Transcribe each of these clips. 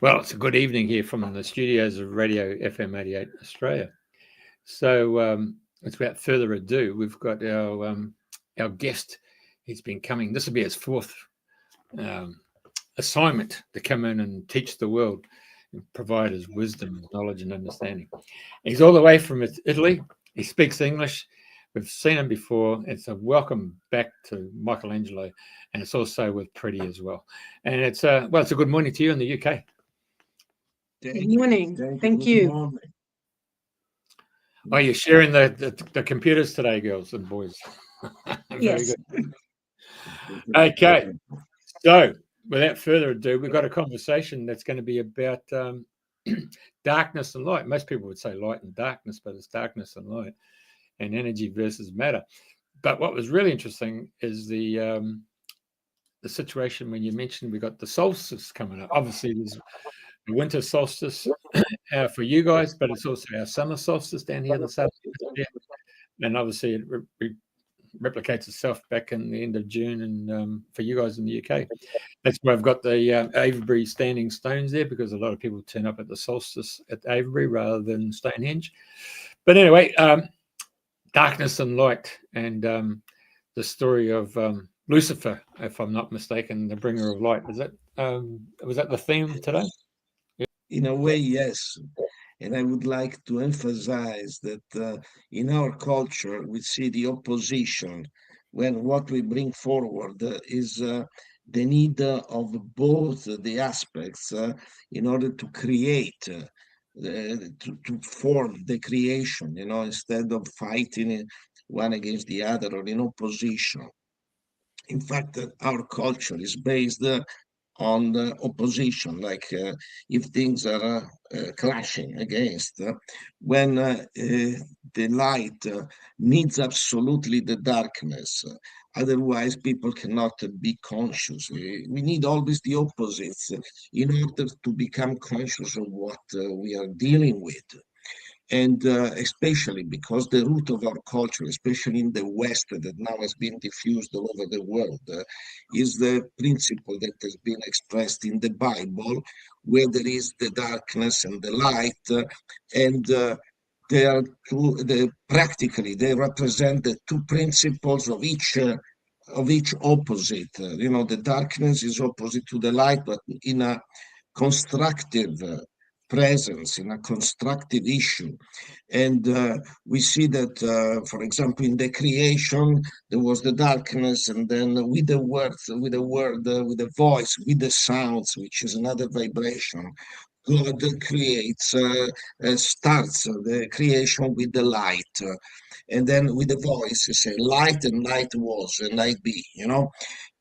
Well, it's a good evening here from the studios of Radio FM88 Australia. So, without further ado, we've got our guest. He's been coming. This will be his fourth um, assignment to come in and teach the world and provide his wisdom, knowledge, and understanding. He's all the way from Italy. He speaks English. We've seen him before. It's a welcome back to Michelangelo, and it's also with Priti as well. And it's a good morning to you in the UK. Good morning. Thank you. Oh, you're sharing the computers today, girls and boys. Yes. Very good. Okay. So, without further ado, we've got a conversation that's going to be about darkness and light. Most people would say light and darkness, but it's darkness and light, and energy versus matter. But what was really interesting is the situation when you mentioned we got the solstice coming up. Obviously, there's the winter solstice for you guys, but it's also our summer solstice down here in the south. And obviously, it replicates itself back in the end of June, and for you guys in the UK. That's why I've got the Avebury standing stones there, because a lot of people turn up at the solstice at Avebury rather than Stonehenge. But anyway, darkness and light, and the story of Lucifer, if I'm not mistaken, the bringer of light. Was that the theme today? In a way, yes. And I would like to emphasize that in our culture, we see the opposition when what we bring forward is the need of both the aspects in order to create, to form the creation, instead of fighting one against the other or in opposition. In fact, our culture is based on the opposition, like if things are clashing against, when the light needs absolutely the darkness. Otherwise, people cannot be conscious. We need always the opposites in order to become conscious of what we are dealing with. And especially because the root of our culture, especially in the West, that now has been diffused all over the world, is the principle that has been expressed in the Bible, where there is the darkness and the light, and they are practically they represent the two principles of each opposite. The darkness is opposite to the light, but in a constructive presence, in a constructive issue. And we see that, for example, in the creation, there was the darkness, and then with the words, with the voice, with the sounds, which is another vibration, God creates, starts the creation with the light. And then with the voice, you say, light, and light was, and light be,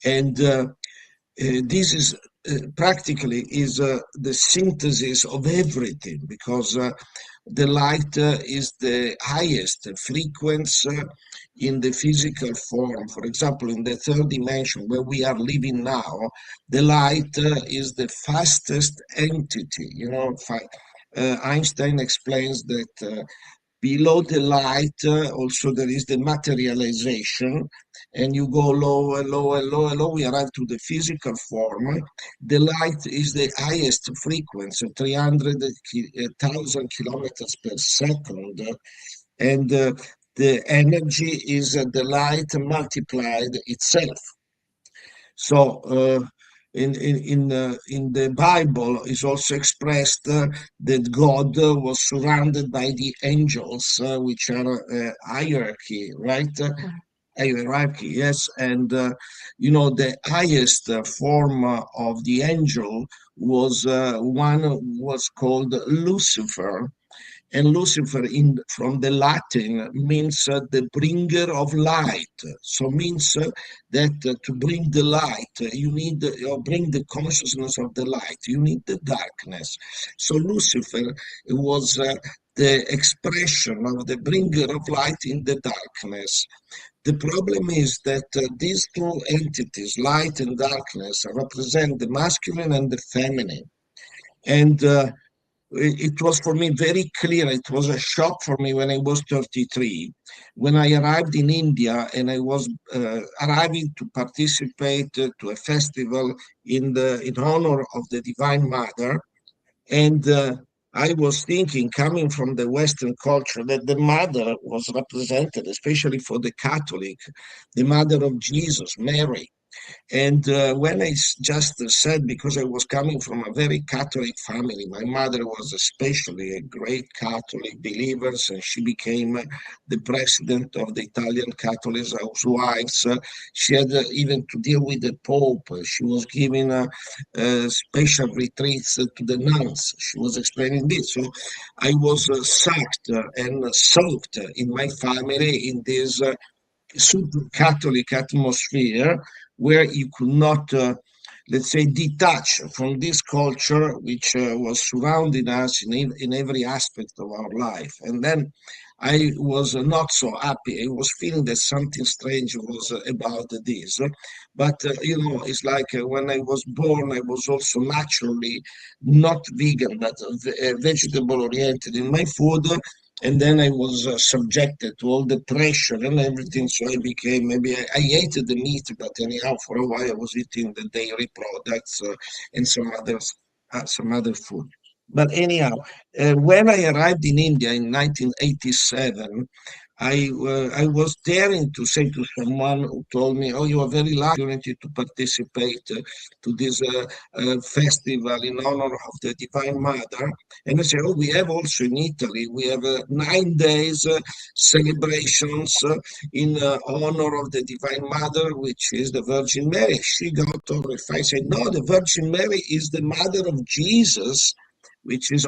And this is practically is the synthesis of everything, because the light is the highest frequency in the physical form. For example, in the third dimension where we are living now, the light is the fastest entity. Einstein explains that below the light also there is the materialization, and you go lower, lower, lower, lower, we arrive to the physical form. The light is the highest frequency, 300,000 kilometers per second, and the energy is the light multiplied itself. So in the Bible is also expressed that God was surrounded by the angels, which are hierarchy, right? Hierarchy, yes. And the highest form of the angel was was called Lucifer. And Lucifer, from the Latin, means the bringer of light. So means that to bring the light, you need bring the consciousness of the light. You need the darkness. So Lucifer was the expression of the bringer of light in the darkness. The problem is that these two entities, light and darkness, represent the masculine and the feminine. And it was for me very clear. It was a shock for me when I was 33, when I arrived in India, and I was arriving to participate to a festival in honor of the Divine Mother. And I was thinking, coming from the Western culture, that the mother was represented, especially for the Catholic, the mother of Jesus, Mary. And when I just said, because I was coming from a very Catholic family, my mother was especially a great Catholic believer, and she became the president of the Italian Catholic Housewives. She had even to deal with the Pope. She was giving special retreats to the nuns. She was explaining this. So I was sucked and soaked in my family in this super Catholic atmosphere where you could not, let's say, detach from this culture which was surrounding us in every aspect of our life. And then I was not so happy. I was feeling that something strange was about this. But, it's like when I was born, I was also naturally not vegan, but vegetable oriented in my food. And then I was subjected to all the pressure and everything. So I became, maybe I hated the meat, but anyhow, for a while I was eating the dairy products and some other food. But anyhow, when I arrived in India in 1987, I was daring to say to someone who told me, "Oh, you are very lucky to participate to this festival in honor of the Divine Mother." And I said, "Oh, we have also in Italy, we have 9 days celebrations in honor of the Divine Mother, which is the Virgin Mary." She got horrified. I said, "No, the Virgin Mary is the mother of Jesus, which is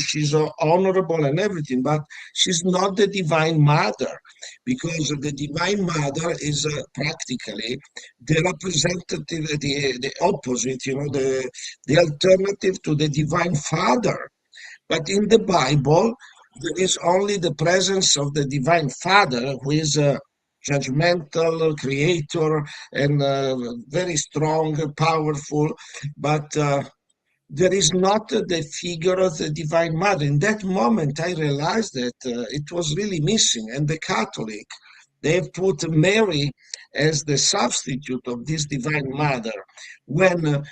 she's honorable and everything, but she's not the Divine Mother, because the Divine Mother is practically the representative, the opposite, the alternative to the Divine Father. But in the Bible, there is only the presence of the Divine Father, who is a judgmental creator and very strong, powerful, but there is not the figure of the Divine Mother. In that moment, I realized that it was really missing. And the Catholic, they have put Mary as the substitute of this Divine Mother, when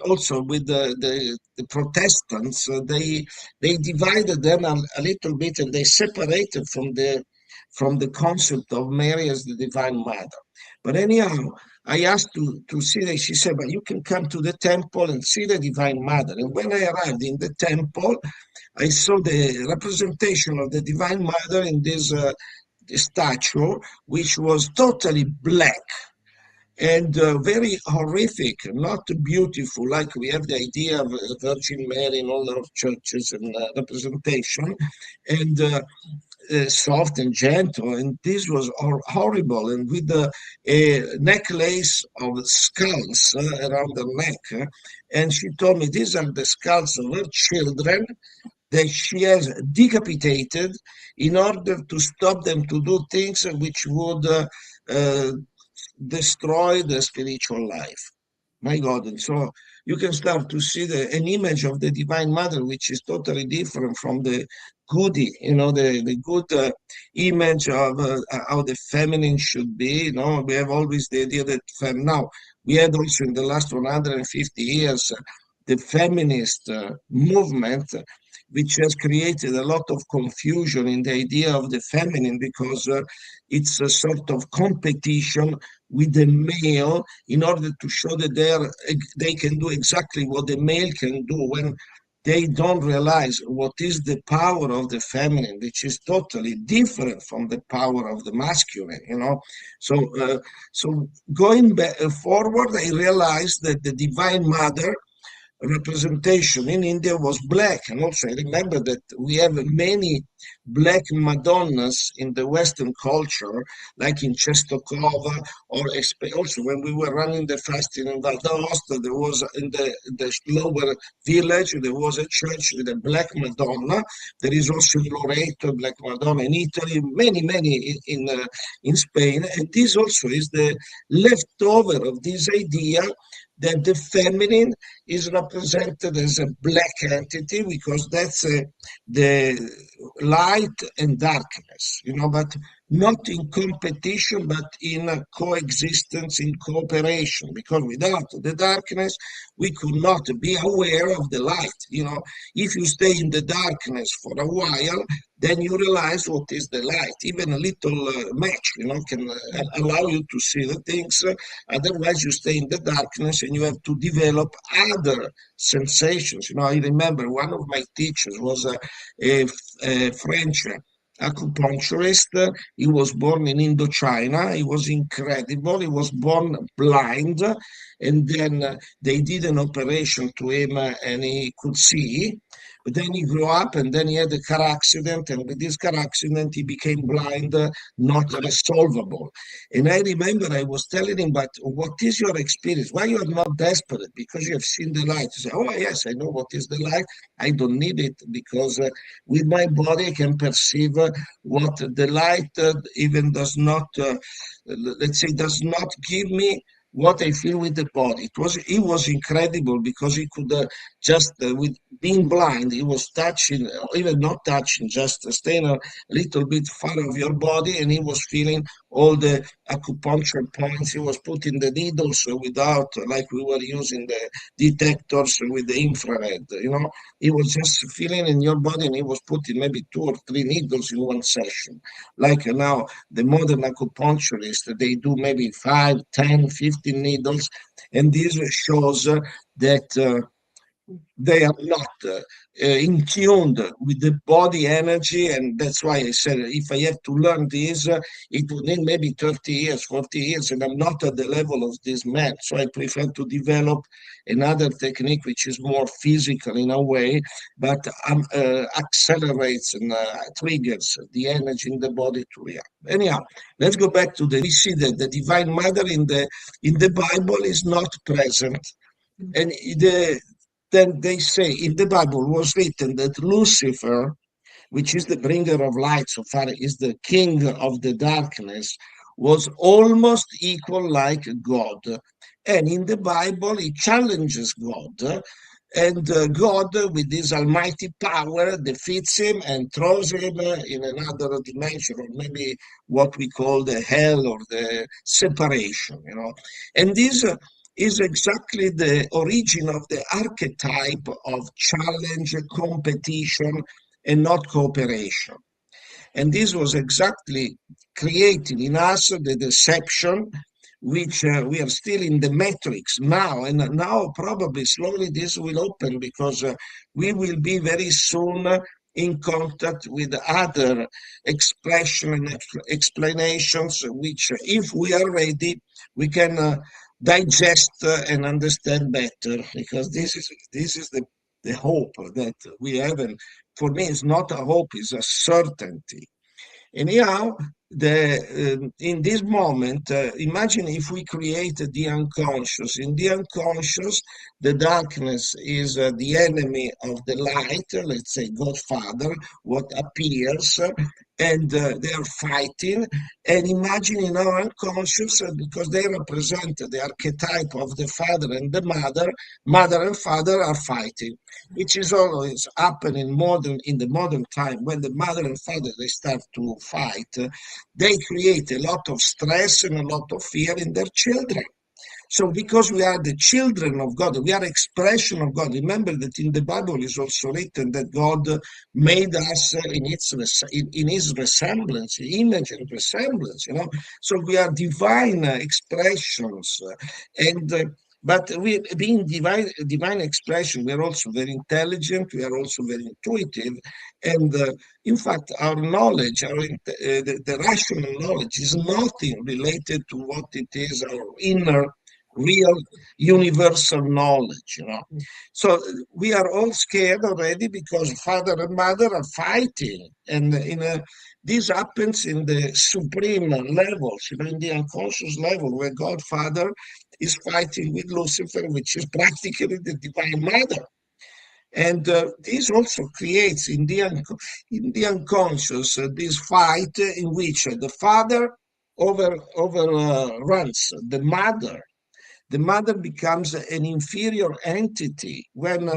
also with the Protestants, they divided them a little bit, and they separated from the concept of Mary as the Divine Mother. But anyhow, I asked to see that. She said, "But you can come to the temple and see the Divine Mother." And when I arrived in the temple, I saw the representation of the Divine Mother in this statue, which was totally black and very horrific, not beautiful, like we have the idea of Virgin Mary in all our churches and representation, and soft and gentle. And this was horrible, and with a necklace of skulls around the neck. And she told me these are the skulls of her children that she has decapitated in order to stop them to do things which would destroy the spiritual life. My God. And so you can start to see an image of the Divine Mother, which is totally different from the goody, the good image of how the feminine should be. We have always the idea that now we had also in the last 150 years the feminist movement, which has created a lot of confusion in the idea of the feminine, because it's a sort of competition with the male in order to show that they can do exactly what the male can do, when they don't realize what is the power of the feminine, which is totally different from the power of the masculine, So going forward, I realized that the Divine Mother representation in India was black. And also I remember that we have many black Madonnas in the Western culture, like in Czestochowa, or also when we were running the fasting in Valdosta, there was in the lower village, there was a church with a black Madonna. There is also in Loreto, a black Madonna in Italy, many in Spain. And this also is the leftover of this idea that the feminine is represented as a black entity, because that's the light and darkness, but not in competition, but in coexistence, in cooperation, because without the darkness, we could not be aware of the light. You know, if you stay in the darkness for a while, then you realize what is the light. Even a little match, you know, can allow you to see the things. Otherwise, you stay in the darkness and you have to develop other sensations. You know, I remember one of my teachers was a French acupuncturist. He was born in Indochina. He was incredible. He was born blind, and then they did an operation to him, and he could see. But then he grew up, and then he had a car accident, and with this car accident, he became blind, not resolvable. And I remember I was telling him, but what is your experience? Why you are not desperate? Because you have seen the light. He said, oh, yes, I know what is the light. I don't need it because with my body, I can perceive what the light even does not, let's say, does not give me what I feel with the body. It was incredible because he could just with being blind, he was touching, even not touching, just staying a little bit far of your body, and he was feeling all the acupuncture points. He was putting the needles without, like we were using the detectors with the infrared. You know, he was just feeling in your body, and he was putting maybe 2 or 3 needles in one session. Like now, the modern acupuncturist, they do maybe 5, 10, 15 needles, and this shows that they are not in tune with the body energy, and that's why I said if I have to learn this, it would need maybe 30 years, 40 years, and I'm not at the level of this man. So I prefer to develop another technique which is more physical in a way, but accelerates and triggers the energy in the body to react. Anyhow, let's go back to we see that the Divine Mother in the Bible is not present, and then they say in the Bible was written that Lucifer, which is the bringer of light, so far is the king of the darkness, was almost equal like God. And in the Bible, he challenges God, and God, with his almighty power, defeats him and throws him in another dimension, or maybe what we call the hell or the separation, you know. And this is exactly the origin of the archetype of challenge, competition, and not cooperation. And this was exactly creating in us the deception, which we are still in the matrix now. And now probably slowly this will open because we will be very soon in contact with other expression and explanations, which if we are ready, we can digest and understand better, because this is the hope that we have. And for me, it's not a hope, it's a certainty. Anyhow, in this moment, imagine if we created the unconscious. In the unconscious, the darkness is the enemy of the light, let's say Godfather, what appears, and they are fighting. And imagine in our unconscious, because they represent the archetype of the father and the mother and father are fighting, which is always happening in the modern time. When the mother and father, they start to fight, they create a lot of stress and a lot of fear in their children. So because we are the children of God, we are expression of God. Remember that in the Bible is also written that God made us in his resemblance, image and resemblance, you know. So we are divine expressions. But we, being divine expression, we are also very intelligent, we are also very intuitive. And in fact, our knowledge, the rational knowledge is nothing related to what it is, our inner real universal knowledge, you know. So we are all scared already because father and mother are fighting, and this happens in the supreme levels, you know, in the unconscious level, where Godfather is fighting with Lucifer, which is practically the Divine Mother. And this also creates in the unconscious this fight in which the father overruns the mother. The mother becomes an inferior entity. When,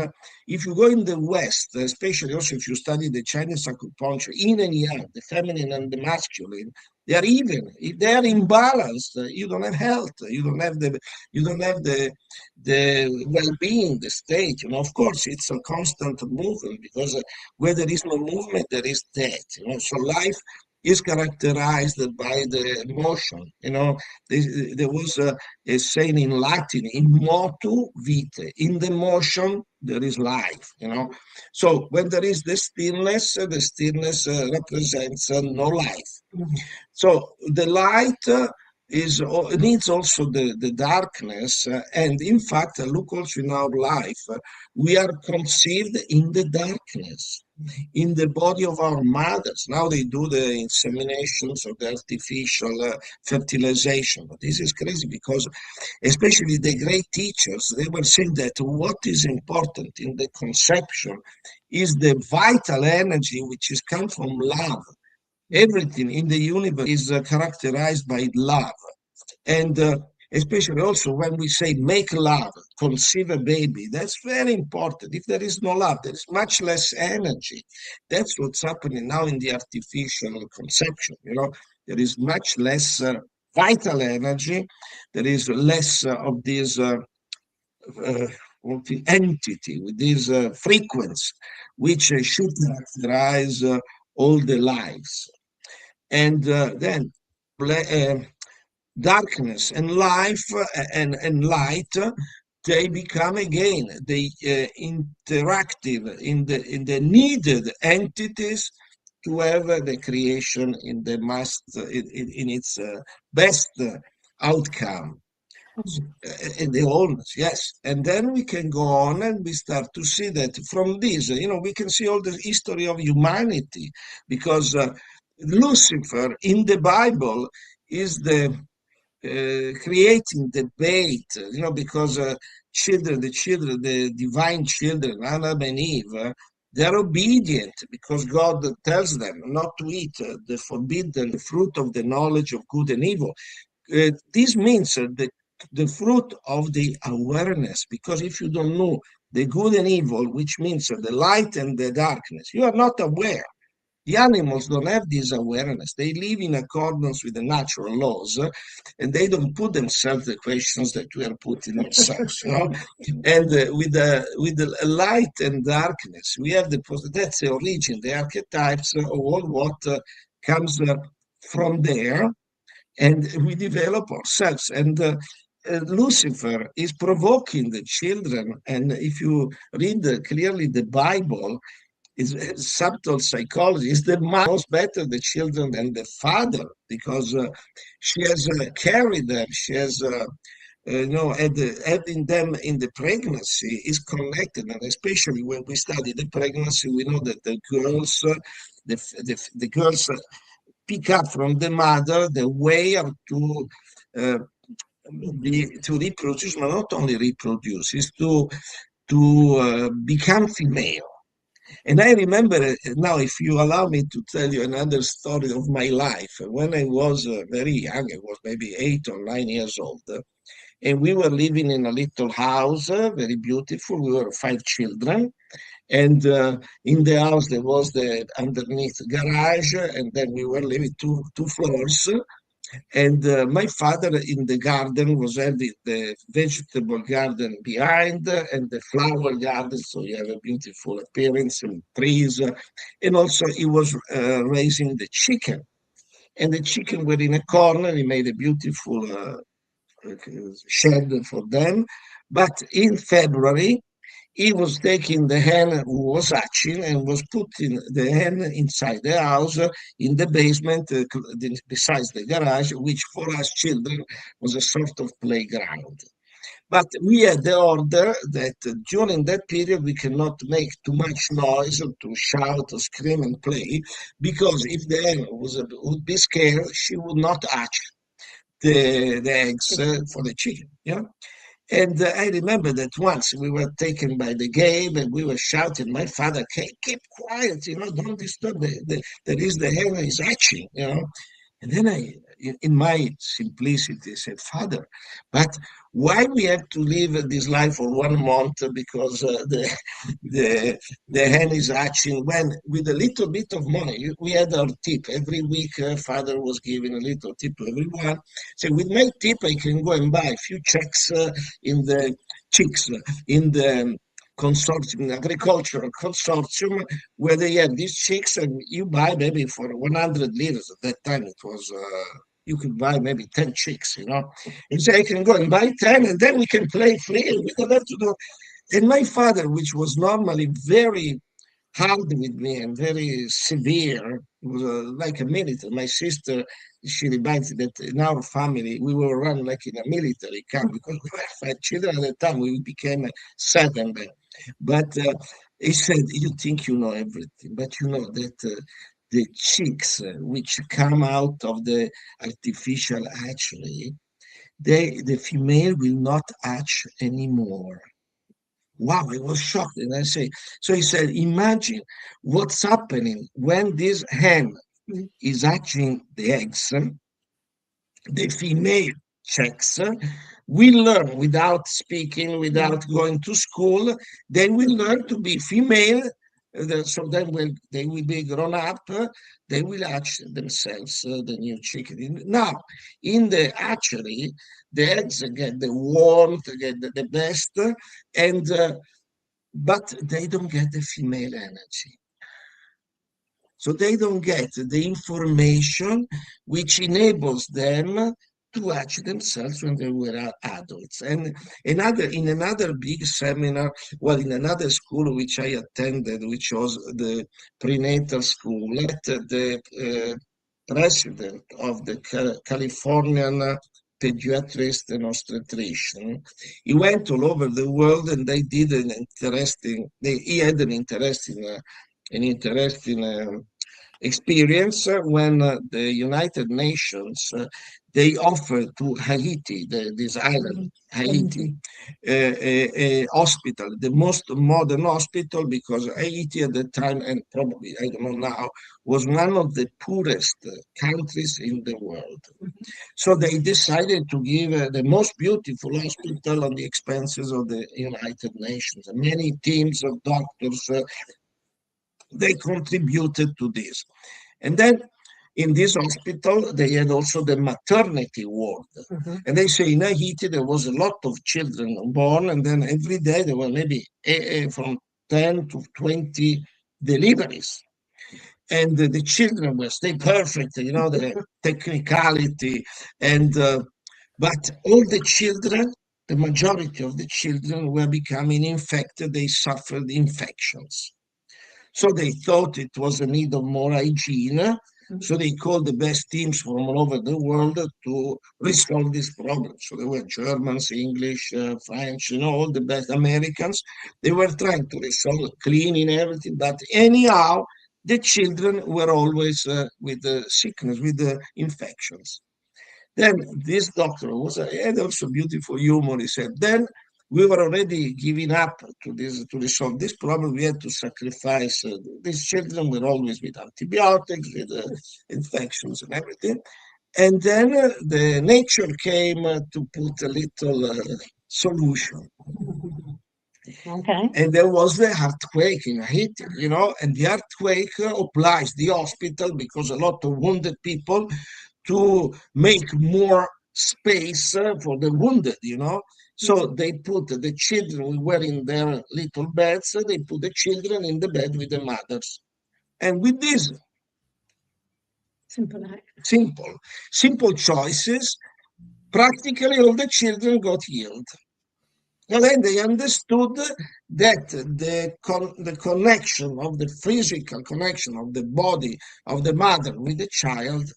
if you go in the West, especially also if you study the Chinese acupuncture, yin and yang, the feminine and the masculine, They are even. If they are imbalanced, you don't have health. You don't have the well-being, the state. Of course, it's a constant movement, because where there is no movement, there is death. So life is characterized by the motion. There was a saying in Latin, in motu vitae. In the motion, there is life. So when there is the stillness represents no life. So the light needs also the darkness, and in fact, look also in our life, we are conceived in the darkness, in the body of our mothers. Now they do the inseminations of the artificial fertilization, but this is crazy, because especially the great teachers, they were saying that what is important in the conception is the vital energy which is come from love. Everything in the universe is characterized by love. And especially also when we say make love, conceive a baby, that's very important. If there is no love, there is much less energy. That's what's happening now in the artificial conception. There is much less vital energy. There is less of this entity, with this frequency, which should characterize all the lives. And then darkness and life and light, they become again the interactive in the needed entities to have the creation in the in its best outcome. In the wholeness, yes. And then we can go on and we start to see that from this, we can see all the history of humanity, because Lucifer in the Bible is the creating debate, because the divine children, Adam and Eve, they're obedient because God tells them not to eat the forbidden fruit of the knowledge of good and evil. This means the fruit of the awareness, because if you don't know the good and evil, which means the light and the darkness, you are not aware. The animals don't have this awareness. They live in accordance with the natural laws, and they don't put themselves the questions that we are putting ourselves. And with the light and darkness, we have that's the origin, the archetypes of all what comes from there, and we develop ourselves. And Lucifer is provoking the children, and if you read clearly the Bible, is subtle psychology. Is the mother knows better the children than the father, because she has carried them. She has, having them in the pregnancy is connected, and especially when we study the pregnancy, we know that the girls, the girls pick up from the mother the way to reproduce, but not only reproduce, is to become female. And I remember now, if you allow me to tell you another story of my life, when I was very young, I was maybe 8 or 9 years old, and we were living in a little house, very beautiful. We were 5 children, and in the house there was the underneath garage, and then we were living two floors. And my father in the garden was having the vegetable garden behind and the flower garden, so you have a beautiful appearance and trees. And also he was raising the chicken. And the chicken were in a corner. He made a beautiful shed for them. But in February, he was taking the hen who was hatching and was putting the hen inside the house in the basement besides the garage, which for us children was a sort of playground. But we had the order that during that period we cannot make too much noise to shout or scream and play, because if the hen would be scared, she would not hatch the eggs for the chicken. And I remember that once we were taken by the game and we were shouting. My father keep quiet, don't disturb there is the hen is hatching, And then in my simplicity, said, Father, but why we have to live this life for 1 month because the hen is hatching when with a little bit of money we had our tip every week. Father was giving a little tip to everyone. So with my tip I can go and buy a few chicks in the consortium, agricultural consortium, where they have these chicks, and you buy maybe for 100 liras. At that time, it was you could buy maybe 10 chicks, and so I can go and buy 10, and then we can play free, and we don't have to do. And my father, which was normally very hard with me and very severe, was like a military. My sister, she reminds me that in our family, we were run like in a military camp because we were 5 children at the time. We became 7 then. But he said, you think you know everything, but you know that the chicks which come out of the artificial hatchery, the female will not hatch anymore. Wow, I was shocked. And I say, so he said, imagine what's happening when this hen is hatching the eggs. The female chicks will learn without speaking, without going to school. They will learn to be female. So then when they will be grown up, they will hatch themselves the new chicken. Now, in the hatchery, the eggs get the warmth, get the best, and but they don't get the female energy. So they don't get the information which enables them to hatch themselves when they were adults. And in another big seminar, well, in another school which I attended, which was the prenatal school, the president of the Californian pediatrist and obstetrician, he went all over the world, and they did he had an interesting experience when the United Nations they offered to Haiti, this island, Haiti, a hospital, the most modern hospital, because Haiti at the time, and probably, I don't know now, was one of the poorest countries in the world. So they decided to give the most beautiful hospital on the expenses of the United Nations. And many teams of doctors, they contributed to this. And then in this hospital, they had also the maternity ward. And they say in Haiti, there was a lot of children born, and then every day there were maybe from 10 to 20 deliveries. And the children were stay perfect, the technicality. And but all the children, the majority of the children were becoming infected. They suffered infections. So they thought it was a need of more hygiene. So they called the best teams from all over the world to resolve this problem. So there were Germans, English, French, all the best Americans. They were trying to resolve cleaning everything. But anyhow, the children were always with the sickness, with the infections. Then this doctor had also beautiful humor. He said, then we were already giving up to resolve this problem. We had to sacrifice. These children were always with antibiotics, with infections and everything. And then the nature came to put a little solution. Okay. And there was the earthquake in Haiti, and the earthquake obliged the hospital, because a lot of wounded people, to make more space for the wounded, So they put the children, we were in their little beds, they put the children in the bed with the mothers. And with this simple choices, practically all the children got healed. And then they understood that the connection of the physical connection of the body of the mother with the child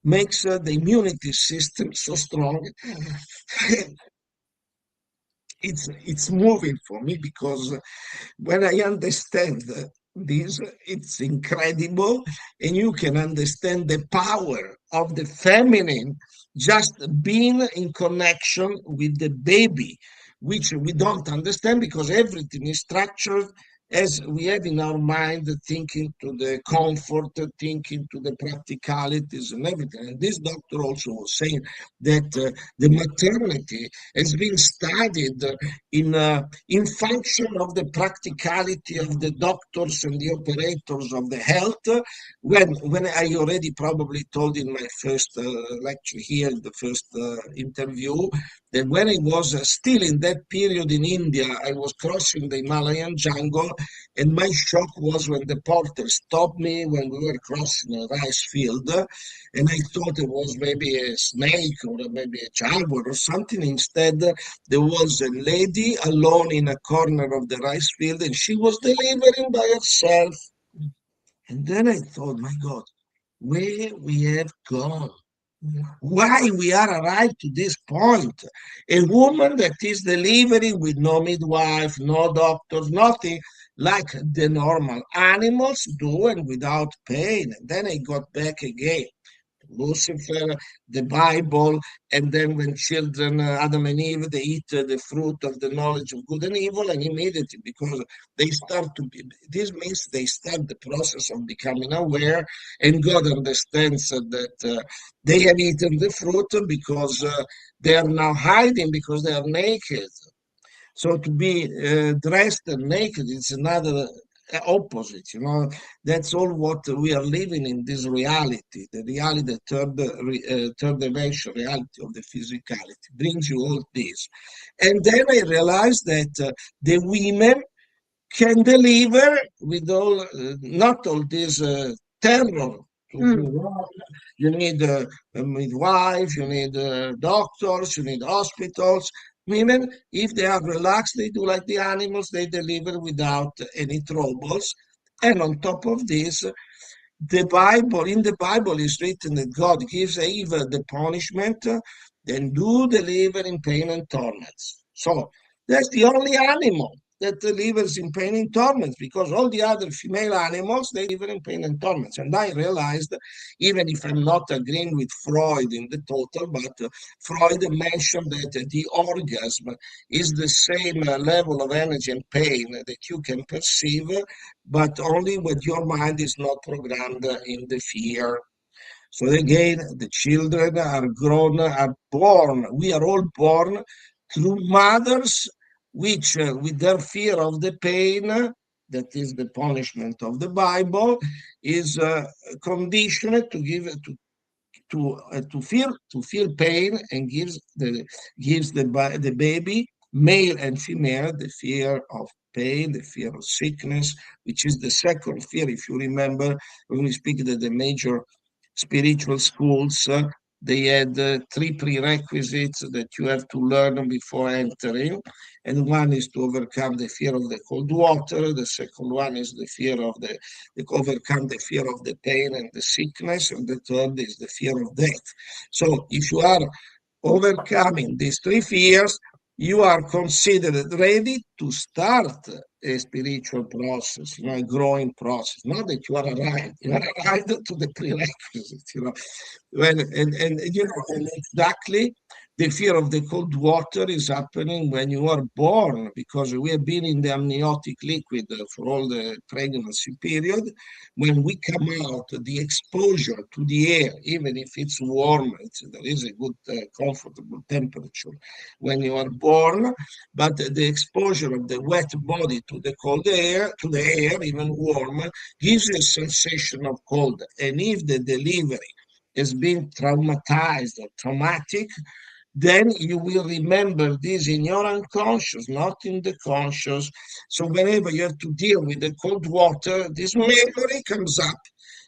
makes the immunity system so strong. It's moving for me, because when I understand this, it's incredible, and you can understand the power of the feminine just being in connection with the baby, which we don't understand because everything is structured as we have in our mind, thinking to the comfort, thinking to the practicalities and everything. And this doctor also was saying that the maternity has been studied in function of the practicality of the doctors and the operators of the health. When I already probably told in my first lecture here, the first interview, that when I was still in that period in India, I was crossing the Himalayan jungle, and my shock was when the porter stopped me when we were crossing a rice field, and I thought it was maybe a snake or maybe a jaguar or something. Instead, there was a lady alone in a corner of the rice field, and she was delivering by herself. And then I thought, my God, where we have gone. Why we are arrived to this point? A woman that is delivering with no midwife, no doctors, nothing, like the normal animals do, and without pain. And then I got back again. Lucifer, the Bible, and then when children, Adam and Eve, they eat the fruit of the knowledge of good and evil, and immediately, because they start to be, this means they start the process of becoming aware, and God understands that they have eaten the fruit because they are now hiding because they are naked. So to be dressed and naked is another opposite, That's all what we are living in, this reality, the reality, the third dimension reality of the physicality brings you all this. And then I realized that the women can deliver with all, not all this terror. You need a midwife, you need doctors, you need hospitals. Women, if they are relaxed, they do like the animals, they deliver without any troubles. And on top of this, in the Bible is written that God gives Eve the punishment, then do deliver in pain and torments. So that's the only animal that delivers in pain and torments, because all the other female animals, they deliver in pain and torments. And I realized, even if I'm not agreeing with Freud in the total, but Freud mentioned that the orgasm is the same level of energy and pain that you can perceive, but only when your mind is not programmed in the fear. So again, the children are grown, are born. We are all born through mothers, which, with their fear of the pain, that is the punishment of the Bible, is conditioned to give to feel pain, and gives the baby, male and female, the fear of pain, the fear of sickness, which is the second fear. If you remember, when we speak that the major spiritual schools, they had three prerequisites that you have to learn before entering. And one is to overcome the fear of the cold water. The second one is the fear of overcome the fear of the pain and the sickness. And the third is the fear of death. So if you are overcoming these three fears, you are considered ready to start a spiritual process, a growing process. Not that you are arrived to the prerequisites, and exactly the fear of the cold water is happening when you are born, because we have been in the amniotic liquid for all the pregnancy period. When we come out, the exposure to the air, even if it's warm, there is a good comfortable temperature when you are born, but the exposure of the wet body to the cold air, to the air, even warm, gives you a sensation of cold. And if the delivery has been traumatized or traumatic, then you will remember this in your unconscious, not in the conscious. So whenever you have to deal with the cold water, this memory comes up.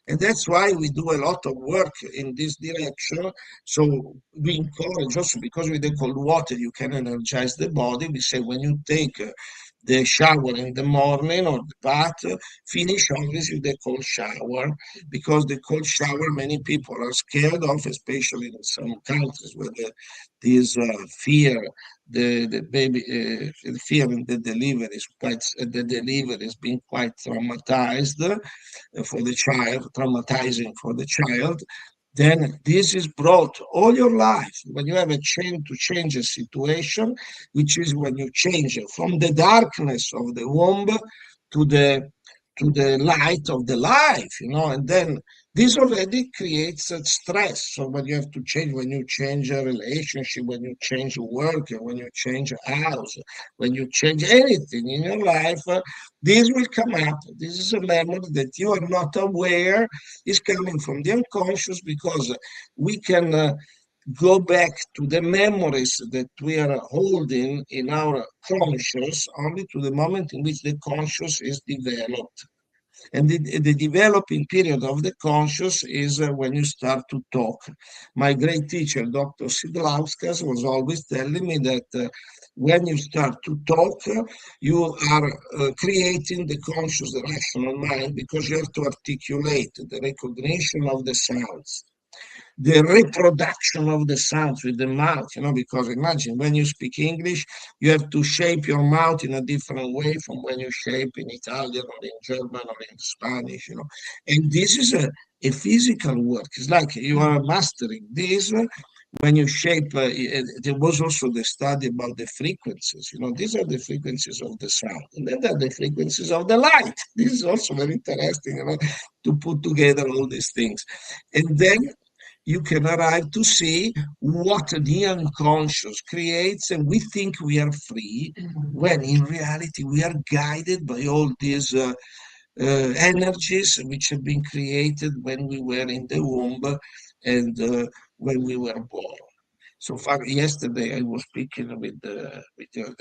And that's why we do a lot of work in this direction. So we encourage also, because with the cold water, you can energize the body. We say when you take the shower in the morning or the bath, finish always with the cold shower, because the cold shower, many people are scared of, especially in some countries where this fear, the baby, the fear in the delivery is the delivery has been quite traumatized for the child, traumatizing for the child. Then this is brought all your life. When you have a change a situation, which is when you change from the darkness of the womb the light of the life, and then this already creates a stress. So when you have to change, when you change a relationship, when you change work, when you change a house, when you change anything in your life, this will come up. This is a memory that you are not aware is coming from the unconscious, because we can go back to the memories that we are holding in our conscious only to the moment in which the conscious is developed. And the developing period of the conscious is when you start to talk. My great teacher, Dr. Sidlauskas, was always telling me that when you start to talk, you are creating the conscious, the rational mind, because you have to articulate the recognition of the sounds, the reproduction of the sounds with the mouth, because imagine when you speak English, you have to shape your mouth in a different way from when you shape in Italian or in German or in Spanish, And this is a physical work. It's like you are mastering this. When you shape, there was also the study about the frequencies. These are the frequencies of the sound, and then there are the frequencies of the light. This is also very interesting, to put together all these things. And then you can arrive to see what the unconscious creates, and we think we are free, when in reality we are guided by all these energies which have been created when we were in the womb and when we were born. So far, yesterday I was speaking with the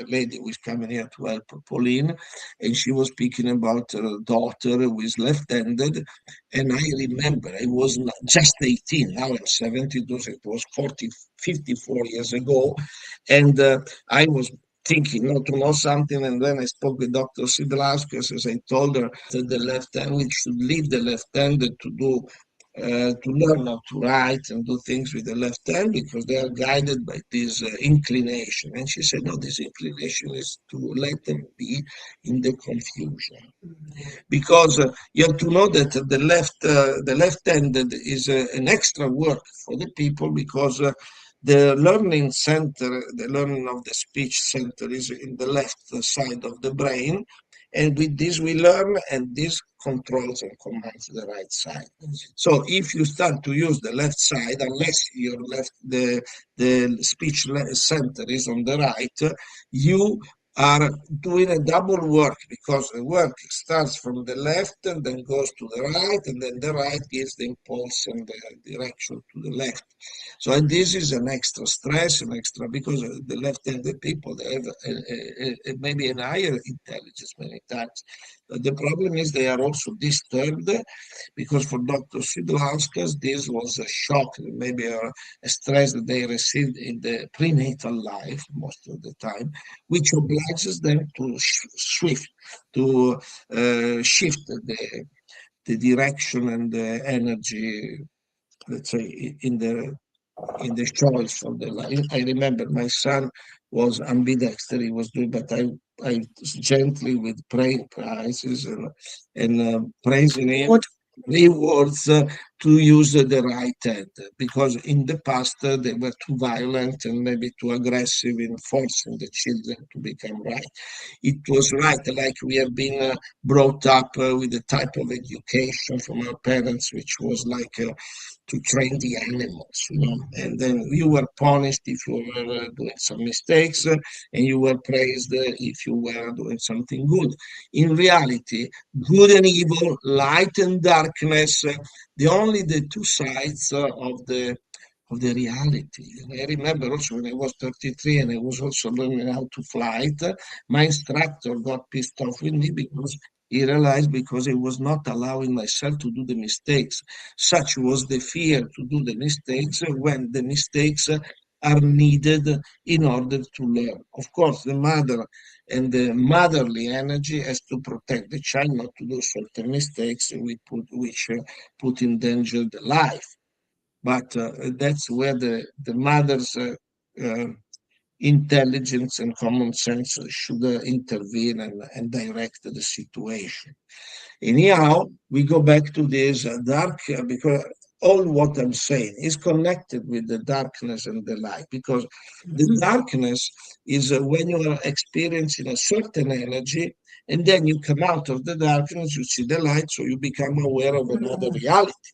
lady who is coming here to help, Pauline, and she was speaking about her daughter who is left-handed. And I remember I was just 18, now I'm 72, so it was 54 years ago. And I was thinking not to know something, and then I spoke with Dr. Sidlauskas, as I told her that the left hand, we should leave the left-handed to do to learn how to write and do things with the left hand, because they are guided by this inclination. And she said, no, this inclination is to let them be in the confusion. Because you have to know that the left-handed is an extra work for the people, because the learning center, the learning of the speech center is in the left side of the brain. And with this we learn, and this controls and commands the right side. So if you start to use the left side, unless your the speech center is on the right, you are doing a double work, because the work starts from the left and then goes to the right, and then the right gives the impulse and the direction to the left. So, and this is an extra stress, because the left-handed people, they have maybe an higher intelligence many times. But the problem is they are also disturbed, because for Dr. Sidlauskas, this was a shock, maybe a stress that they received in the prenatal life most of the time, which obliges them to shift the direction and the energy, let's say, in the choice of the life. I remember my son was ambidextrous, he was doing, but I gently, with praying prices and praising him, rewards to use the right hand, because in the past they were too violent and maybe too aggressive in forcing the children to become right. It was right, like we have been brought up with the type of education from our parents, which was like to train the animals, and then you were punished if you were doing some mistakes, and you were praised if you were doing something good. In reality, good and evil, light and darkness, the two sides of the reality. And I remember also when I was 33 and I was also learning how to fly, my instructor got pissed off with me, because he realized, because I was not allowing myself to do the mistakes. Such was the fear to do the mistakes, when the mistakes are needed in order to learn. Of course, the mother and the motherly energy has to protect the child not to do certain mistakes which put in danger the life. But that's where the mother's intelligence and common sense should intervene and direct the situation. Anyhow, we go back to this dark, because all what I'm saying is connected with the darkness and the light, because the darkness is when you are experiencing a certain energy And then you come out of the darkness, you see the light, so you become aware of another reality.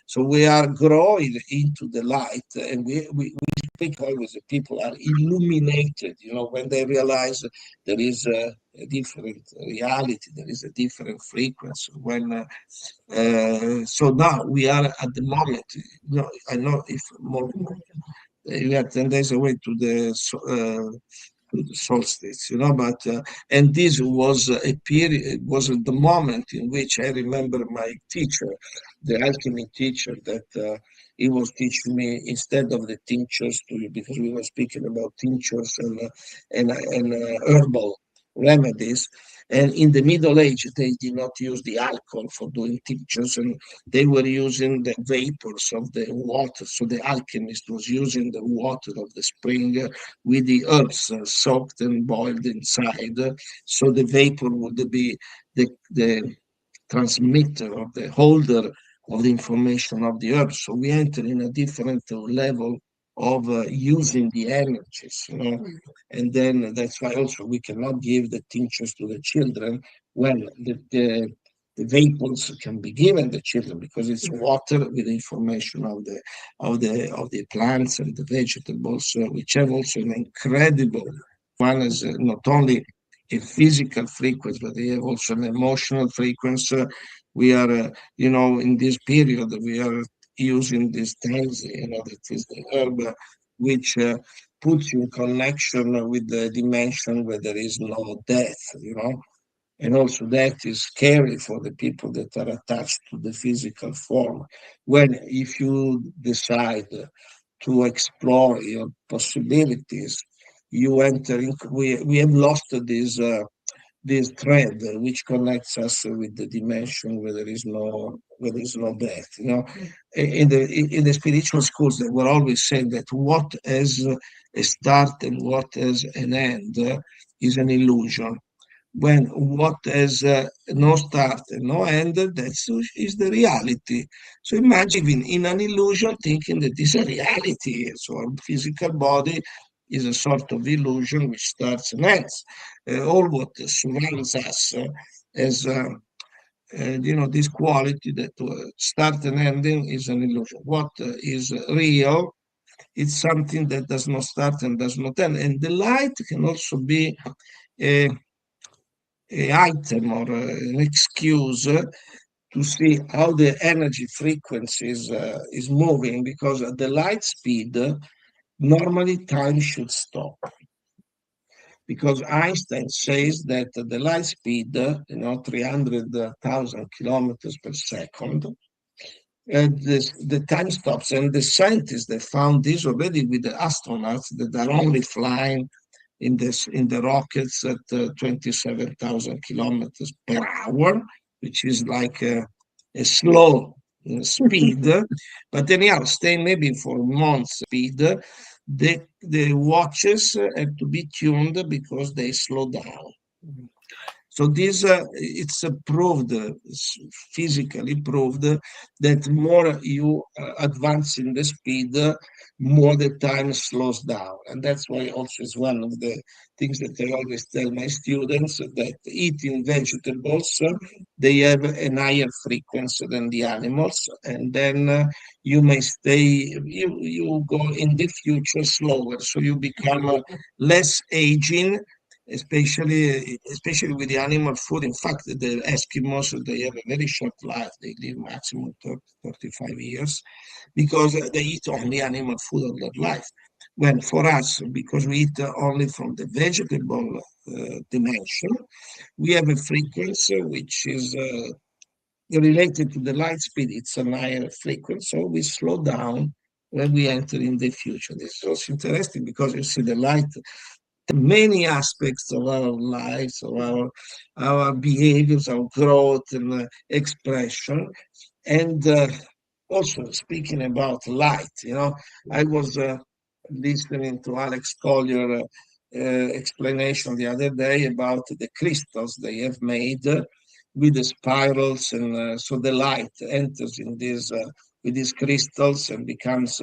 So we are growing into the light, and we speak always that people are illuminated, when they realize there is a different reality, there is a different frequency. So now we are at the moment, I know if more, we are 10 days away to the solstice, but and this was a period, it was the moment in which I remember my teacher, the alchemy teacher, that he was teaching me instead of the tinctures, because we were speaking about tinctures and herbal remedies. And in the Middle Age, they did not use the alcohol for doing tinctures, and they were using the vapors of the water. So the alchemist was using the water of the spring with the herbs soaked and boiled inside. So the vapor would be the transmitter or the holder of the information of the herbs. So we enter in a different level of using the energies, and then that's why also we cannot give the tinctures to the children when the vapors can be given the children, because it's water with information of the plants and the vegetables, which have also an incredible one, is not only a physical frequency, but they have also an emotional frequency. We are, in this period, we are using this tansy, that is the herb, which puts you in connection with the dimension where there is no death, and also that is scary for the people that are attached to the physical form. If you decide to explore your possibilities, you enter in, we have lost this thread which connects us with the dimension where there is no death. In the spiritual schools, they were always saying that what has a start and what has an end is an illusion. When what has no start and no end, that is the reality. So imagine in an illusion thinking that this is a reality. So our physical body is a sort of illusion which starts and ends. All what surrounds us as this quality that start and ending is an illusion. What is real? It's something that does not start and does not end. And the light can also be an item or an excuse to see how the energy frequency is moving, because at the light speed, normally time should stop. Because Einstein says that the light speed, 300,000 kilometers per second, the time stops. And the scientists, they found this already with the astronauts that are only flying in the rockets at 27,000 kilometers per hour, which is like a slow speed. But anyhow, stay maybe for months speed. The watches have to be tuned because they slow down. So this it's proved, physically proved, that more you advance in the speed, more the time slows down. And that's why also is one of the things that I always tell my students, that eating vegetables, they have a higher frequency than the animals. And then you may stay, you go in the future slower. So you become less aging, especially with the animal food. In fact, the Eskimos, they have a very short life. They live maximum 35 years because they eat only animal food all their life. When for us, because we eat only from the vegetable dimension, we have a frequency which is related to the light speed. It's a higher frequency, so we slow down when we enter in the future. This is also interesting because you see the light, many aspects of our lives, of our behaviors, our growth and expression. And also speaking about light, I was listening to Alex Collier explanation the other day about the crystals they have made with the spirals, and so the light enters in this with these crystals and becomes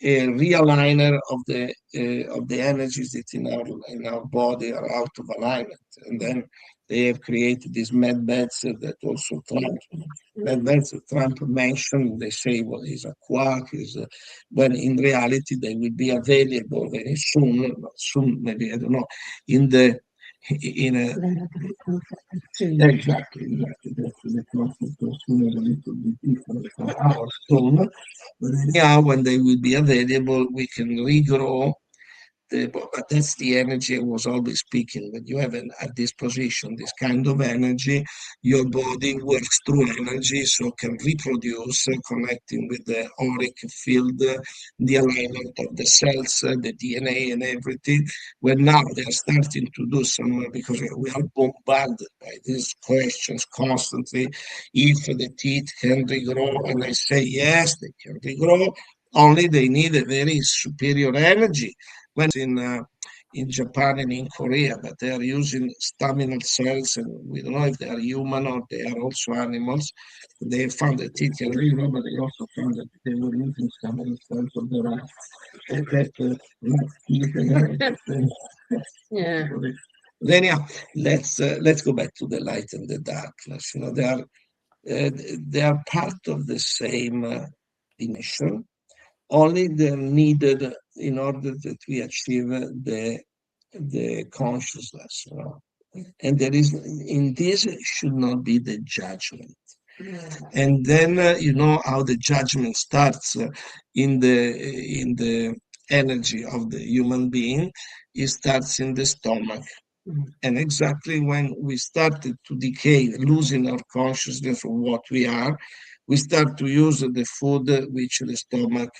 a realigner of the energies that in our body are out of alignment. And then they have created these med beds that also Trump mentioned. They say, well, is a quark, when in reality they will be available very soon, maybe, I don't know, in a exactly. That's the concept of soon is a little bit different from our soon. But anyhow, when they will be available, we can regrow. But that's the energy I was always speaking. When you have at disposition this kind of energy, your body works through energy, so can reproduce, connecting with the auric field, the alignment of the cells, the DNA, and everything. When now they are starting to do some, because we are bombarded by these questions constantly. If the teeth can regrow, and I say yes, they can regrow. Only they need a very superior energy when in Japan and in Korea, but they are using staminal cells, and we don't know if they are human or they are also animals. They found that it can regrow, but they also found that they were using staminal cells of the rat. Yeah. But anyhow, let's go back to the light and the darkness. You know, they are part of the same dimension. Only they're needed in order that we achieve the consciousness, you know. And there is in this should not be the judgment. And then you know how the judgment starts in the energy of the human being. It starts in the stomach. And exactly when we started to decay, losing our consciousness of what we are, we start to use the food which the stomach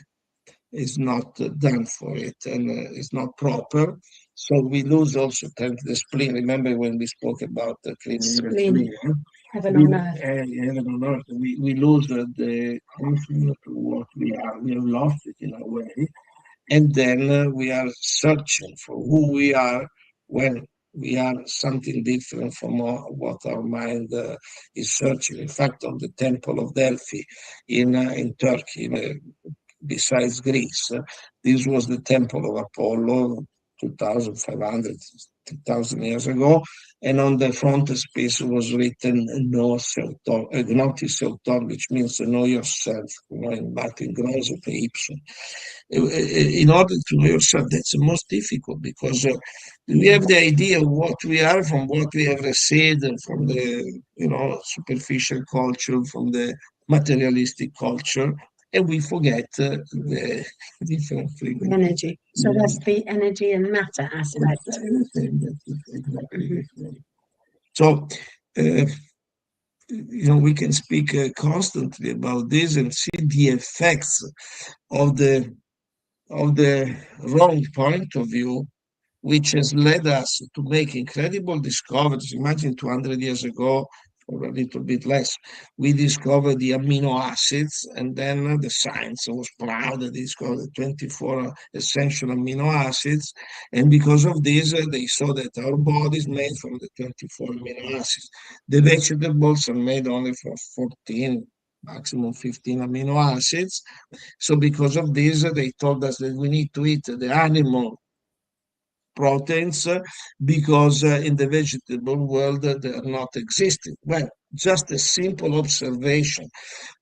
is not done for it and is not proper. So we lose also the spleen. Remember when we spoke about the cleaning the spleen? Heaven on earth. Heaven on earth. We lose the consciousness of what we are. We have lost it in a way. And then we are searching for who we are when we are something different from what our mind is searching. In fact, on the Temple of Delphi in Turkey, besides Greece, this was the temple of Apollo 2,500, 2,000 years ago. And on the frontispiece was written Gnotis Selton, which means know yourself, you know, in Latin, Gnosete Ipsum. In order to know yourself, that's the most difficult because we have the idea of what we are from what we have received from the, you know, superficial culture, from the materialistic culture, and we forget the different things. Energy. So that's the energy and matter aspect. Exactly. So, you know, we can speak constantly about this and see the effects of the wrong point of view, which has led us to make incredible discoveries. Imagine 200 years ago, or a little bit less, we discovered the amino acids, and then the science was proud that they discovered 24 essential amino acids. And because of this, they saw that our body is made from the 24 amino acids. The vegetables are made only from 14, maximum 15 amino acids. So because of this, they told us that we need to eat the animal proteins because in the vegetable world they are not existing. Well, just a simple observation.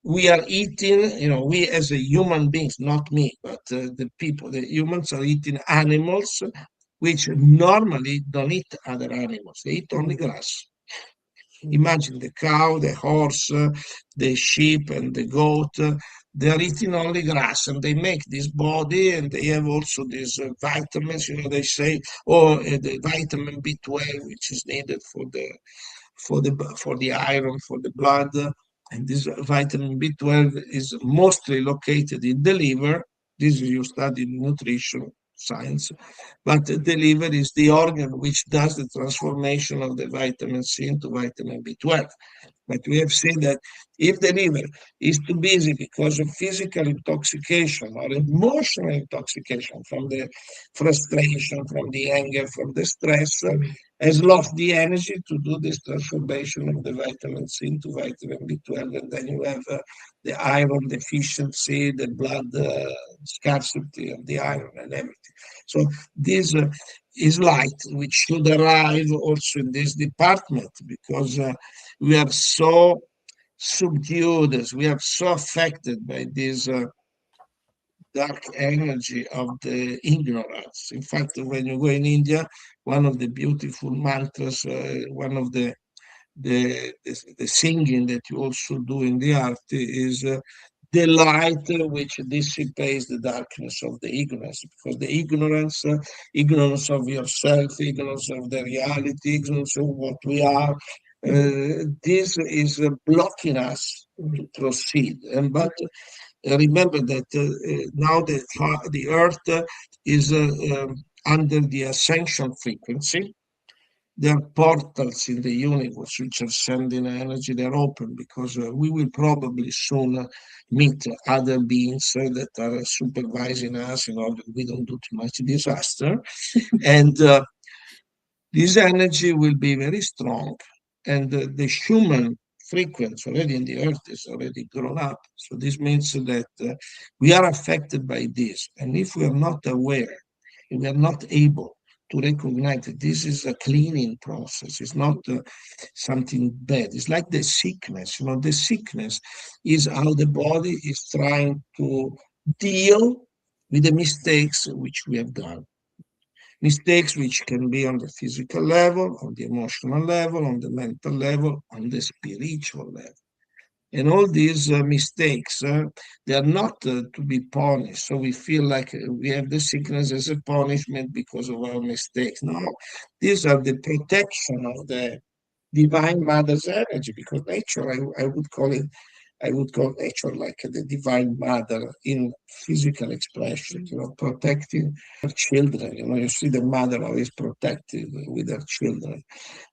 We are eating, you know, we as a human beings, not me, but the people, the humans are eating animals which normally don't eat other animals. They eat only grass. Imagine the cow, the horse, the sheep, and the goat. They are eating only grass, and they make this body, and they have also these vitamins. You know, they say, the vitamin B12, which is needed for the iron, for the blood, and this vitamin B12 is mostly located in the liver. This is you study nutrition science, but the liver is the organ which does the transformation of the vitamin C into vitamin B12. But we have seen that if the liver is too busy because of physical intoxication or emotional intoxication from the frustration, from the anger, from the stress, has lost the energy to do this transformation of the vitamin C into vitamin B12, and then you have the iron deficiency, the blood scarcity of the iron and everything. So this is light which should arrive also in this department, because we are so subdued, as we are so affected by this dark energy of the ignorance. In fact, when you go in India, one of the beautiful mantras, one of the singing that you also do in the art is the light which dissipates the darkness of the ignorance, because the ignorance of yourself, ignorance of the reality, ignorance of what we are, this is blocking us to proceed. And but remember that now the earth is under the ascension frequency. There are portals in the universe which are sending energy. They're open because we will probably soon meet other beings that are supervising us in order we don't do too much disaster. And this energy will be very strong. And the human frequency already in the earth is already grown up. So this means that we are affected by this. And if we are not aware, if we are not able to recognize that this is a cleaning process, it's not something bad. It's like the sickness. The sickness is how the body is trying to deal with the mistakes which we have done. Mistakes which can be on the physical level, on the emotional level, on the mental level, on the spiritual level. And all these mistakes, they are not to be punished. So we feel like we have the sickness as a punishment because of our mistakes. No, these are the protection of the Divine Mother's energy, because nature, I would call nature like the Divine Mother in physical expression, protecting her children. You see the mother always protected with her children.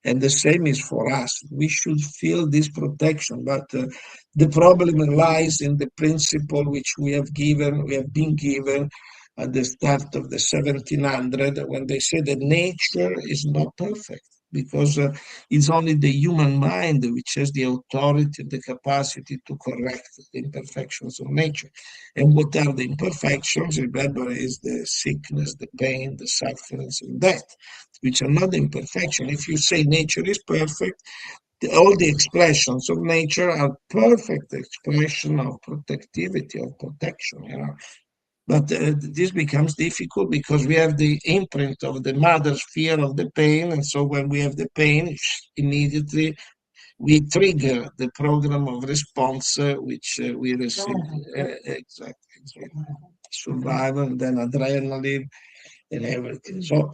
And the same is for us. We should feel this protection, but the problem lies in the principle which we have been given at the start of the 1700, when they say that nature is not perfect, because it's only the human mind which has the authority, the capacity to correct the imperfections of nature. And what are the imperfections? Remember, is the sickness, the pain, the sufferings, and death, which are not the imperfection. If you say nature is perfect, all the expressions of nature are perfect expression of protectivity, of protection, But this becomes difficult because we have the imprint of the mother's fear of the pain. And so when we have the pain, immediately we trigger the program of response which we receive. Exactly. Survival, and then adrenaline and everything. So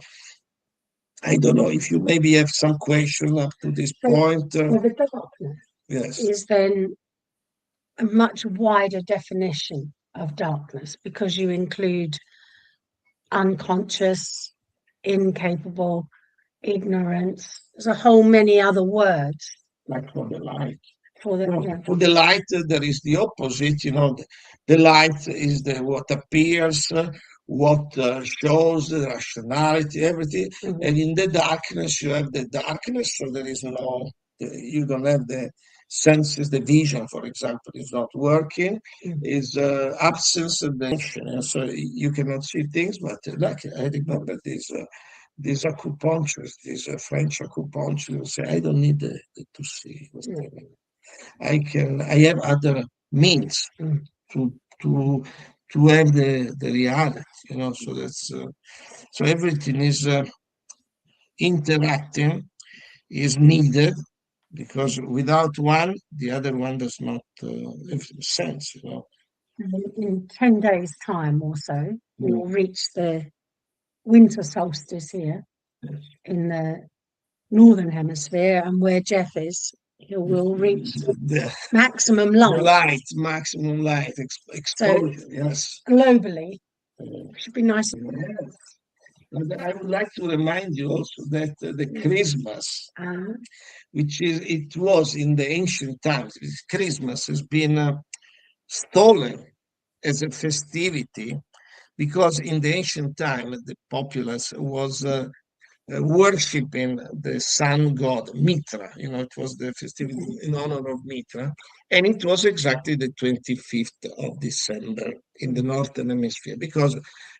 I don't know if you maybe have some question up to this point. So the darkness Yes. is then a much wider definition of darkness, because you include unconscious, incapable, ignorance. There's a whole many other words. Like for the light. For the light, there is the opposite. The light is what appears, what shows the rationality, everything. Mm-hmm. And in the darkness, you have the darkness, so there is you don't have the senses, the vision, for example, is not working, is absence of the vision. So you cannot see things, but like I remember these acupuncturists, these French acupuncturists say, I don't need to see. I have other means to have the reality, so that's so everything is interacting, is needed, because without one, the other one does not have sense, In 10 days' time or so, we'll reach the winter solstice here in the northern hemisphere, and where Jeff is, he will reach the maximum light. Maximum light exposure. So, yes. globally, it should be nice. Yes. And I would like to remind you also that the Christmas, it was in the ancient times, Christmas has been stolen as a festivity because in the ancient time the populace was worshipping the sun god Mitra. It was the festivity in honor of Mitra, and it was exactly the 25th of December in the northern hemisphere because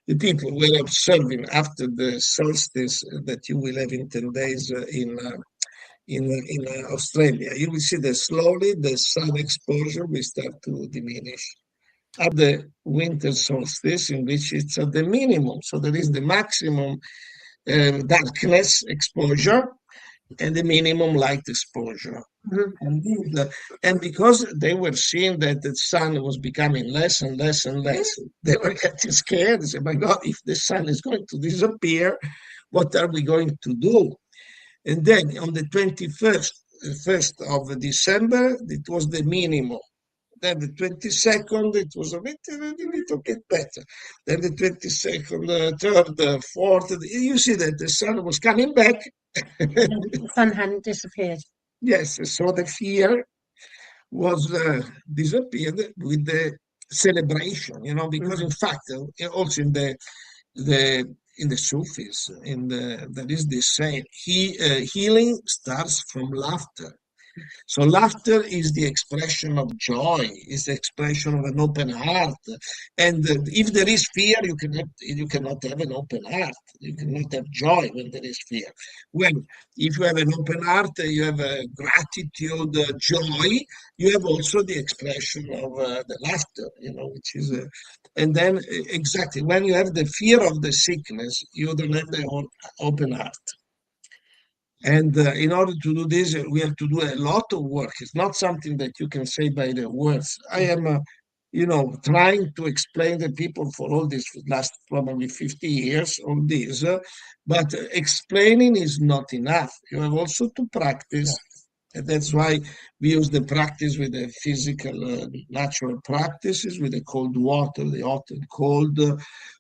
the people were observing after the solstice that you will have in 10 days in Australia. You will see that slowly the sun exposure will start to diminish at the winter solstice, in which it's at the minimum. So there is the maximum darkness exposure and the minimum light exposure. And because they were seeing that the sun was becoming less and less and less, they were getting scared. They said, my God, if the sun is going to disappear, what are we going to do? And then on the 1st of December, it was the minimum. Then the 22nd, it was a little bit better. Then the 22nd, 3rd, 4th, you see that the sun was coming back. The sun hadn't disappeared. Yes, so the fear was disappeared with the celebration, because in fact, also in the Sufis, there is this saying, healing starts from laughter. So laughter is the expression of joy, is the expression of an open heart. And if there is fear, you cannot have an open heart. You cannot have joy when there is fear. When if you have an open heart, you have a gratitude, joy. You have also the expression of the laughter, which is. And then exactly when you have the fear of the sickness, you don't have the open heart. And in order to do this, we have to do a lot of work. It's not something that you can say by the words. I am, trying to explain to people for all this last probably 50 years on this, but explaining is not enough. You have also to practice. And that's why we use the practice with the physical, natural practices, with the cold water, the hot and cold,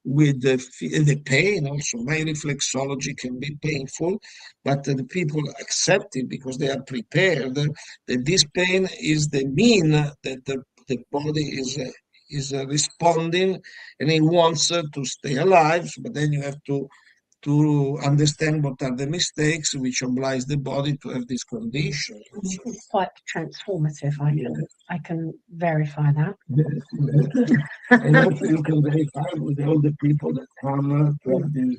with the pain also. My reflexology can be painful, but the people accept it because they are prepared that this pain is the mean that the body is responding and it wants to stay alive. But then you have to understand what are the mistakes which oblige the body to have this condition. It's quite transformative. I can verify that. And also you can verify with all the people that come to have this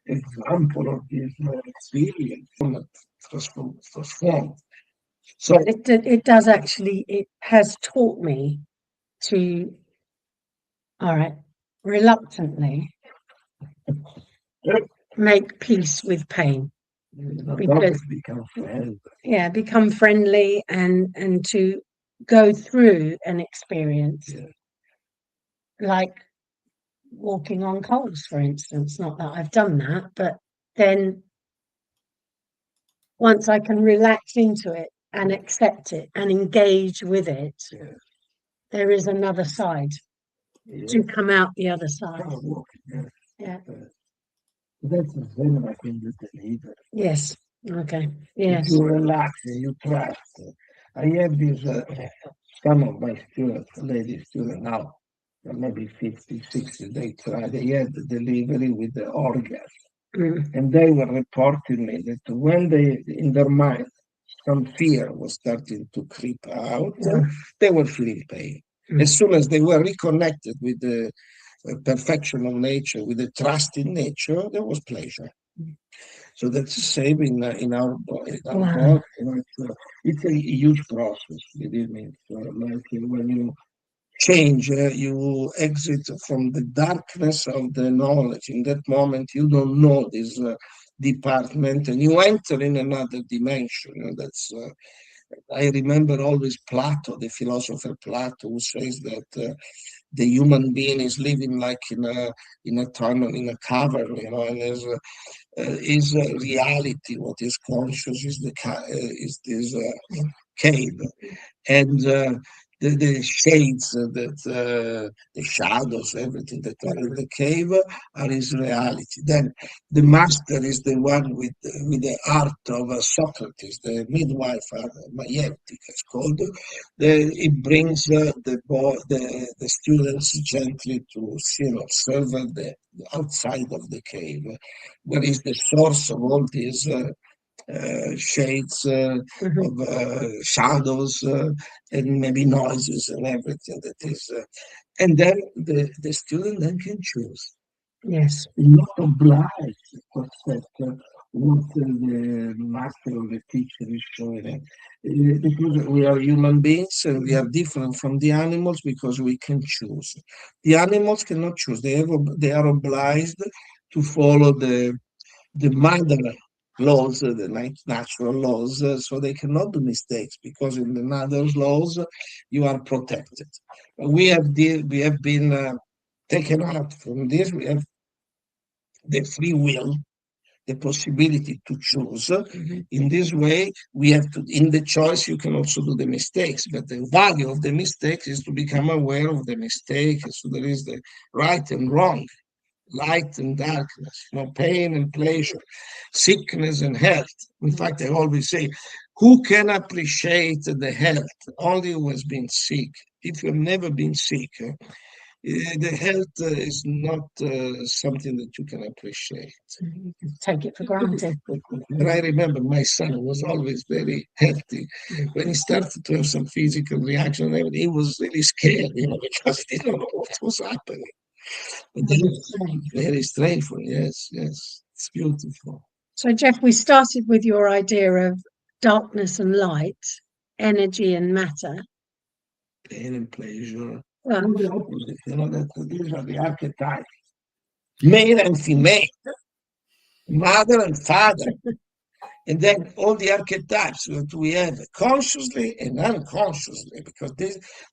example of this experience transformed. So it does actually, it has taught me to, all right, reluctantly make peace with pain. Because, become friendly and to go through an experience like walking on coals, for instance. Not that I've done that, but then once I can relax into it and accept it and engage with it, there is another side to come out the other side. That's the same like in the delivery. Yes. Okay. Yes. If you relax and you trust. I have this, some of my students, lady students now, maybe 50, 60, they had the delivery with the orgasm. And they were reporting me that when in their mind, some fear was starting to creep out, they were feeling pain. As soon as they were reconnected with the perfection of nature, with the trust in nature, there was pleasure. So that's the same in our body. It's a huge process, believe me. Like when you change, you exit from the darkness of the knowledge. In that moment, you don't know this department, and you enter in another dimension. That's I remember always Plato, the philosopher Plato, who says that the human being is living like in a tunnel, in a cavern, and is reality. What is conscious is this cave, and the shades, the shadows, everything that are in the cave are his reality. Then the master is the one with the art of Socrates, the midwife, Maietic, it's called. It brings the students gently to see and observe the outside of the cave, where is the source of all these shades of shadows and maybe noises and everything that is. And then the student then can choose. Yes. Not obliged to accept what the master or the teacher is showing them. Because we are human beings and we are different from the animals because we can choose. The animals cannot choose. They are obliged to follow the mother laws, the natural laws, so they cannot do mistakes because in the mother's laws you are protected. We have been taken out from this. We have the free will, the possibility to choose. In this way, we have to. In the choice, you can also do the mistakes, but the value of the mistakes is to become aware of the mistake. So there is the right and wrong, light and darkness, pain and pleasure, sickness and health. In fact, I always say, who can appreciate the health? Only who has been sick. If you've never been sick, the health is not something that you can appreciate. Take it for granted. And I remember my son was always very healthy. When he started to have some physical reaction, he was really scared, because he didn't know what was happening. Very strange. Yes, it's beautiful. So, Jeff, we started with your idea of darkness and light, energy and matter, Pain and pleasure. well, The opposite, that these are the archetypes, male and female, mother and father, and then all the archetypes that we have consciously and unconsciously, because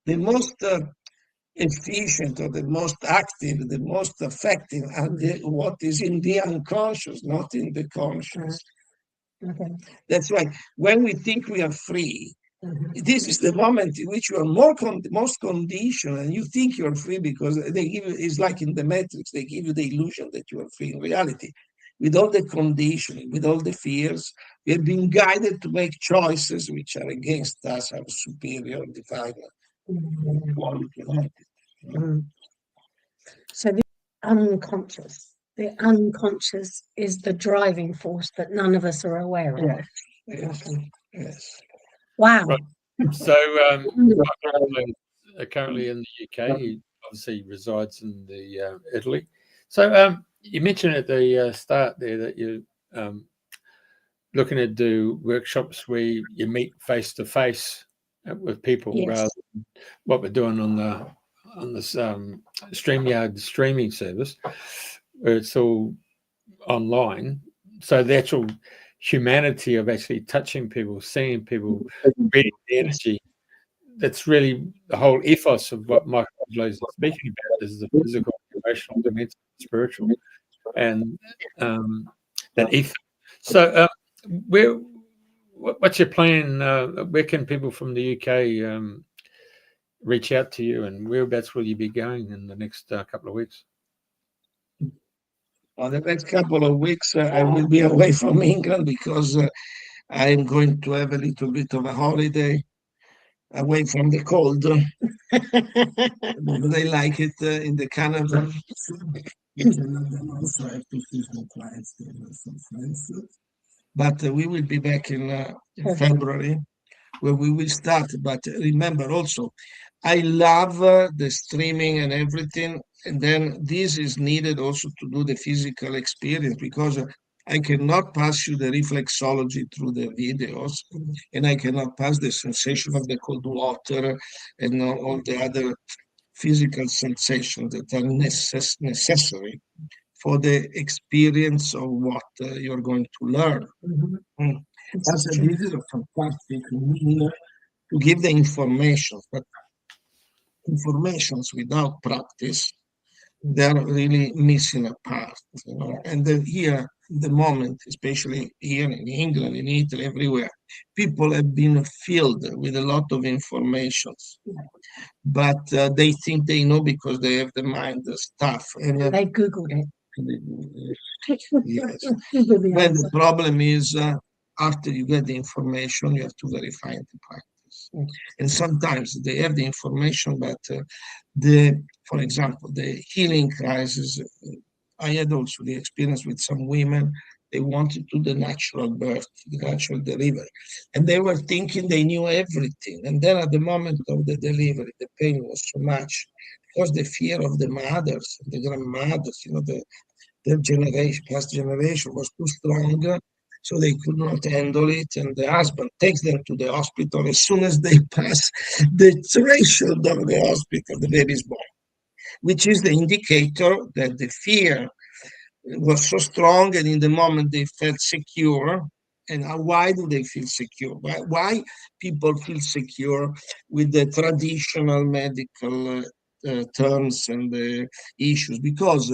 the most efficient or the most active, the most effective are what is in the unconscious, not in the conscious. okay. That's why when we think we are free, this is the moment in which you are most conditioned, and you think you are free because they give you, it's like in the Matrix, they give you the illusion that you are free. In reality, with all the conditioning, with all the fears, we have been guided to make choices which are against us, our superior divine quality. So the unconscious is the driving force that none of us are aware of. Yes. Wow. Right. So currently in the UK, he obviously resides in the Italy. So you mentioned at the start there that you're looking to do workshops where you meet face to face with people, rather than what we're doing on this StreamYard streaming service, where it's all online. So the actual humanity of actually touching people, seeing people, reading the energy, that's really the whole ethos of what Michelangelo is speaking about, is the physical, emotional, the mental, spiritual, and that ethos. So what's your plan? Where can people from the UK reach out to you, and whereabouts will you be going in the next couple of weeks? On the next couple of weeks, I will be away from England because I'm going to have a little bit of a holiday away from the cold. They like it in the Canada. Also, I have to see some clients, some friends. But we will be back in February, where we will start. But remember also, I love the streaming and everything. And then this is needed also to do the physical experience, because I cannot pass you the reflexology through the videos, and I cannot pass the sensation of the cold water and all the other physical sensations that are necessary for the experience of what you're going to learn. This is a fantastic mean to give the information, but informations without practice, they're really missing a part. And then here the moment, especially here in England, in Italy, everywhere, people have been filled with a lot of information, but they think they know because they have the mind stuff. And They Googled it. yes. When the problem is, after you get the information, you have to verify and to practice. And sometimes they have the information, but for example, the healing crisis, I had also the experience with some women. They wanted to do the natural birth, the natural delivery, and they were thinking they knew everything. And then at the moment of the delivery, the pain was so much because the fear of the mothers, the grandmothers, their generation, past generation was too strong, so they could not handle it. And the husband takes them to the hospital. As soon as they pass the threshold of the hospital, the baby is born, which is the indicator that the fear was so strong, and in the moment they felt secure. And why do they feel secure? Why people feel secure with the traditional medical terms and issues? Because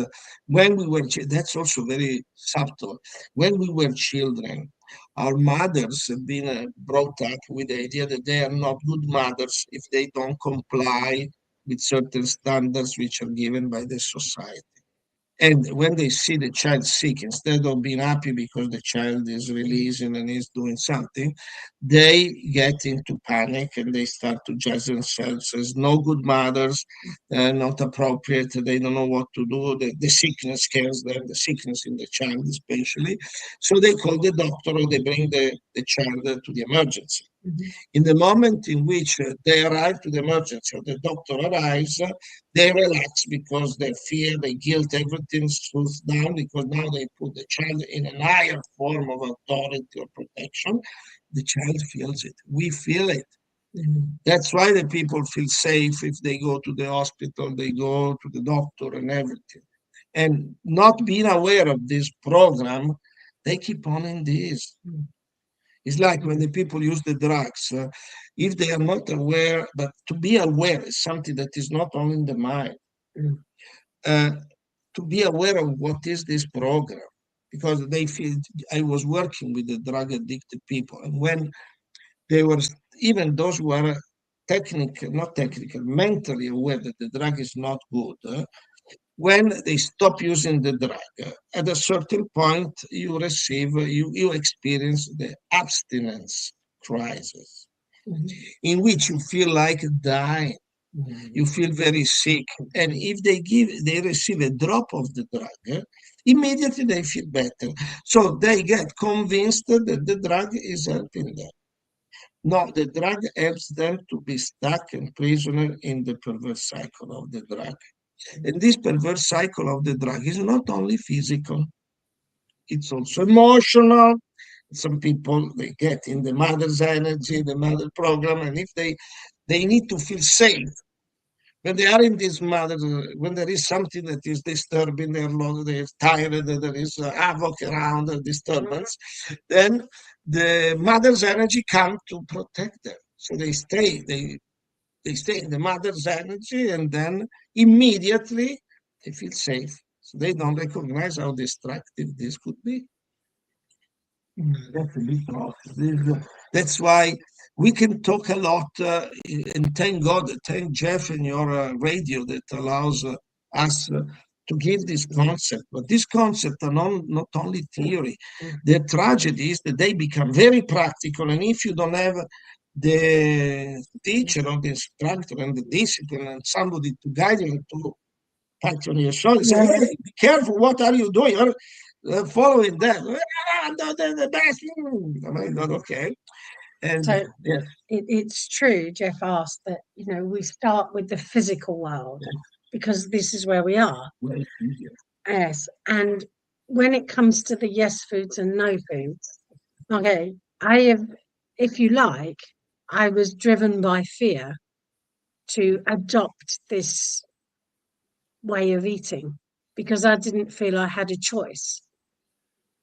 when we were, that's also very subtle. When we were children, our mothers have been brought up with the idea that they are not good mothers if they don't comply with certain standards which are given by the society. And when they see the child sick, instead of being happy because the child is releasing and is doing something, they get into panic and they start to judge themselves as no good mothers, not appropriate. They don't know what to do. The sickness scares them, the sickness in the child especially. So they call the doctor or they bring the child to the emergency. In the moment in which they arrive to the emergency or the doctor arrives, they relax because their fear, their guilt, everything slows down because now they put the child in a higher form of authority or protection. The child feels it. We feel it. That's why the people feel safe if they go to the hospital, they go to the doctor and everything. And not being aware of this program, they keep on in this. It's like when the people use the drugs, if they are not aware, but to be aware is something that is not only in the mind. To be aware of what is this program, because they feel, I was working with the drug addicted people, and when they were, even those who are not technical, mentally aware that the drug is not good, when they stop using the drug, at a certain point, you experience the abstinence crisis, in which you feel like dying. You feel very sick. And if they receive a drop of the drug, immediately they feel better. So they get convinced that the drug is helping them. No, the drug helps them to be stuck and prisoner in the perverse cycle of the drug. And this perverse cycle of the drug is not only physical, it's also emotional. Some people, they get in the mother's energy, the mother program, and if they need to feel safe. When they are in this mother, when there is something that is disturbing their love, they're tired, there is havoc around, a disturbance, then the mother's energy comes to protect them. So they stay in the mother's energy, and then immediately they feel safe. So they don't recognize how destructive this could be. That's a big process. That's why we can talk a lot, and thank God, thank Jeff and your radio that allows us to give this concept. But this concept are not only theory. The tragedy is that they become very practical, and if you don't have the teacher or the instructor and the discipline and somebody to guide you to pat on your shoulder, say, hey, be careful, what are you doing? You're following that. The best. I mean, okay. And So yes. It's true, Jeff asked that, we start with the physical world because this is where we are. Well, Yes. And when it comes to the yes foods and no foods, okay, if you like, I was driven by fear to adopt this way of eating because I didn't feel I had a choice.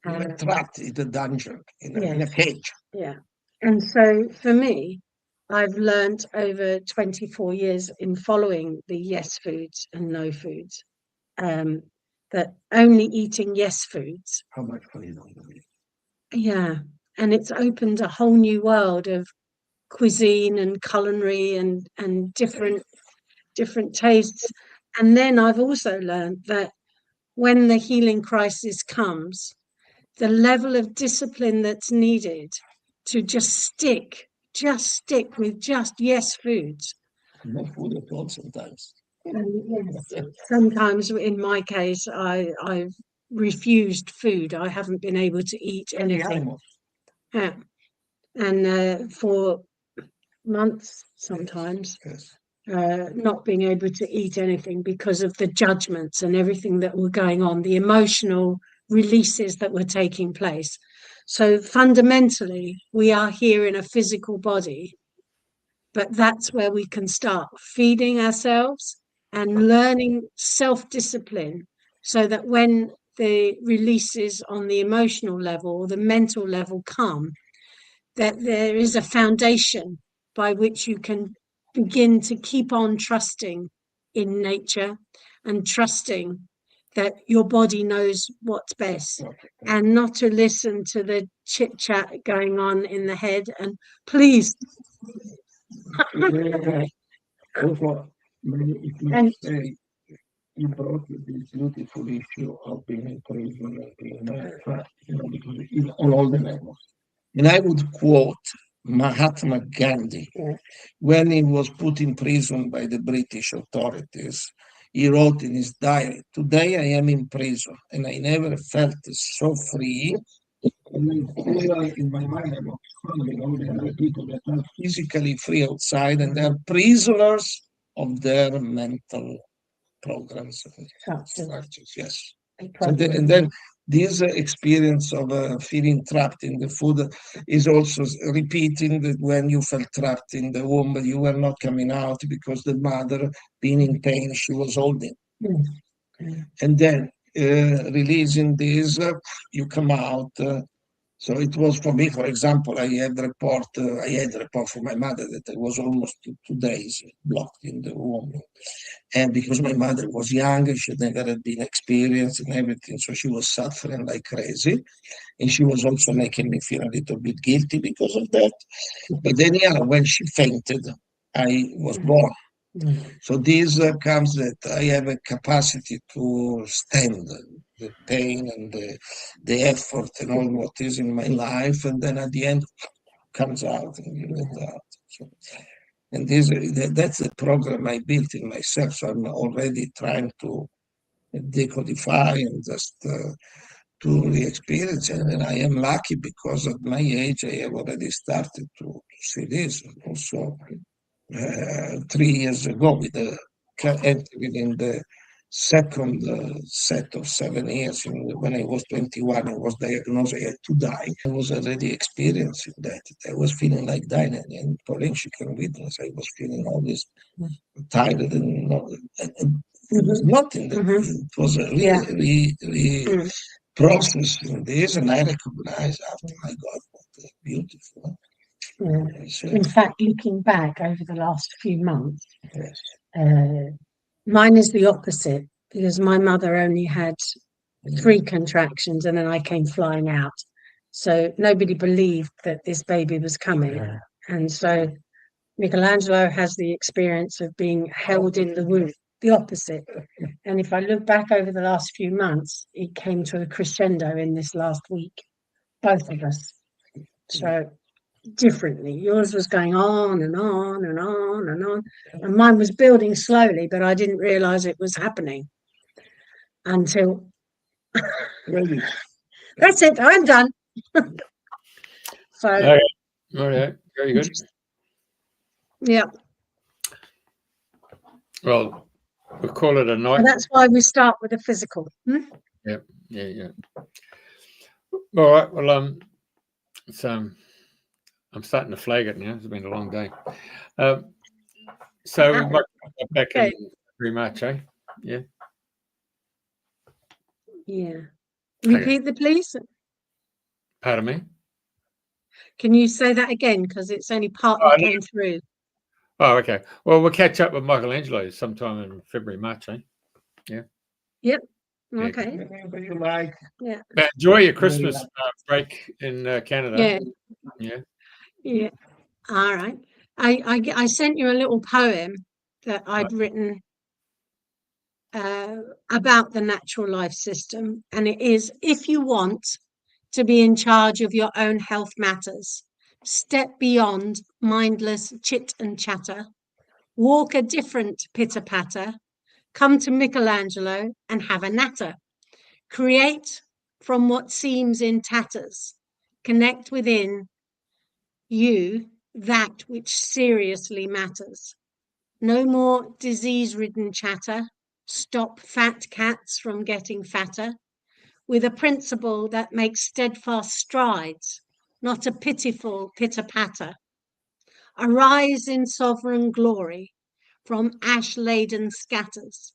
You were trapped in the dungeon, in a cage. Yeah. And so for me, I've learned over 24 years in following the yes foods and no foods that only eating yes foods. How much freedom? Yeah, and it's opened a whole new world of cuisine and culinary and different tastes. And then I've also learned that when the healing crisis comes, the level of discipline that's needed to just stick with just yes foods. No food at all sometimes. Yes, sometimes in my case, I've refused food. I haven't been able to eat anything. Yeah. And for months sometimes, Yes. not being able to eat anything because of the judgments and everything that were going on, the emotional releases that were taking place. So fundamentally, we are here in a physical body, but that's where we can start feeding ourselves and learning self-discipline, so that when the releases on the emotional level or the mental level come, that there is a foundation by which you can begin to keep on trusting in nature and trusting that your body knows what's best, and not to listen to the chit chat going on in the head. And please. Also, And say you brought this beautiful issue of being in prison and being trapped, because in on all the levels. And I would quote Mahatma Gandhi. Yeah. When he was put in prison by the British authorities, he wrote in his diary, "Today I am in prison and I never felt so free. And I feel in my mind about all the other people that are physically free outside and they're prisoners of their mental programs and structures." Yes. So and then this experience of feeling trapped in the food is also repeating that when you felt trapped in the womb, you were not coming out because the mother, being in pain, she was holding. And then releasing this, you come out. So it was for me, for example, I had a report from my mother that I was almost 2 days blocked in the womb. And because my mother was young, she never had been experienced and everything, so she was suffering like crazy. And she was also making me feel a little bit guilty because of that. But then, yeah, when she fainted, I was born. So this comes that I have a capacity to stand the pain and the effort and all what is in my life, and then at the end comes out and you let out. So, and that's the program I built in myself. So I'm already trying to decodify and just to re-experience it. And I am lucky because at my age I have already started to see this. Also, 3 years ago, with entering in the second set of 7 years, when I was 21, I was diagnosed I had to die. I was already experiencing that. I was feeling like dying, and Pauline, she can witness, I was feeling all this tired and it was nothing. It was a really processing this, and I recognized after, my God, what beautiful. In fact, looking back over the last few months, Yes. mine is the opposite, because my mother only had 3 contractions and then I came flying out. So nobody believed that this baby was coming. And so Michelangelo has the experience of being held in the womb, the opposite. And if I look back over the last few months, it came to a crescendo in this last week, both of us. So differently. Yours was going on and on and on and on. And mine was building slowly, but I didn't realize it was happening until that's it, I'm done. So all right, very good. Yeah. Well, we'll call it a night. And that's why we start with the physical. Yeah. All right. Well, it's I'm starting to flag it now. It's been a long day. So we might come back in very much, eh? Yeah. Yeah. Repeat the please. Pardon me? Can you say that again? Because it's only part that came through. Oh, okay. Well, we'll catch up with Michelangelo sometime in February, March, eh? Yeah. Yep. Okay. Whatever you like. Yeah. Enjoy your Christmas break in Canada. Yeah. Yeah. Yeah. All right. I sent you a little poem that I'd written about the natural life system, and it is: if you want to be in charge of your own health matters, step beyond mindless chit and chatter, walk a different pitter-patter, come to Michelangelo and have a natter, create from what seems in tatters, connect within you that which seriously matters. No more disease-ridden chatter, stop fat cats from getting fatter, with a principle that makes steadfast strides, not a pitiful pitter-patter. Arise in sovereign glory from ash-laden scatters,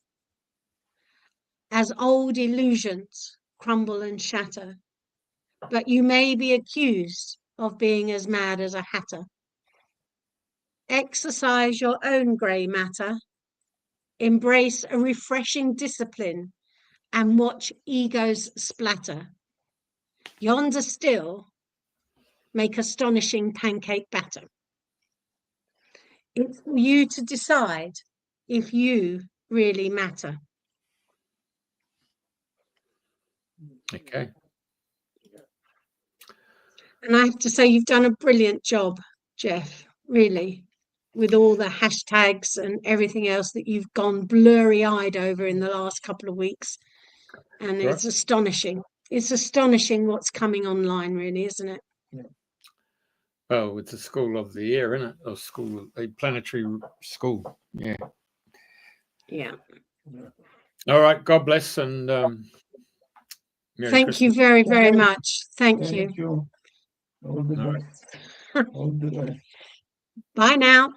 as old illusions crumble and shatter. But you may be accused of being as mad as a hatter. Exercise your own grey matter, embrace a refreshing discipline, and watch egos splatter. Yonder still, make astonishing pancake batter. It's for you to decide if you really matter. Okay. And I have to say, you've done a brilliant job, Jeff, really, with all the hashtags and everything else that you've gone blurry-eyed over in the last couple of weeks. And Sure. it's astonishing. It's astonishing what's coming online, really, isn't it? Oh, it's a school of the year, isn't it? Or school, a planetary school. Yeah. Yeah. All right. God bless, and Merry Thank you Christmas. very, very much. Thank you. Thank you. All the All right. best. All the best. Bye now.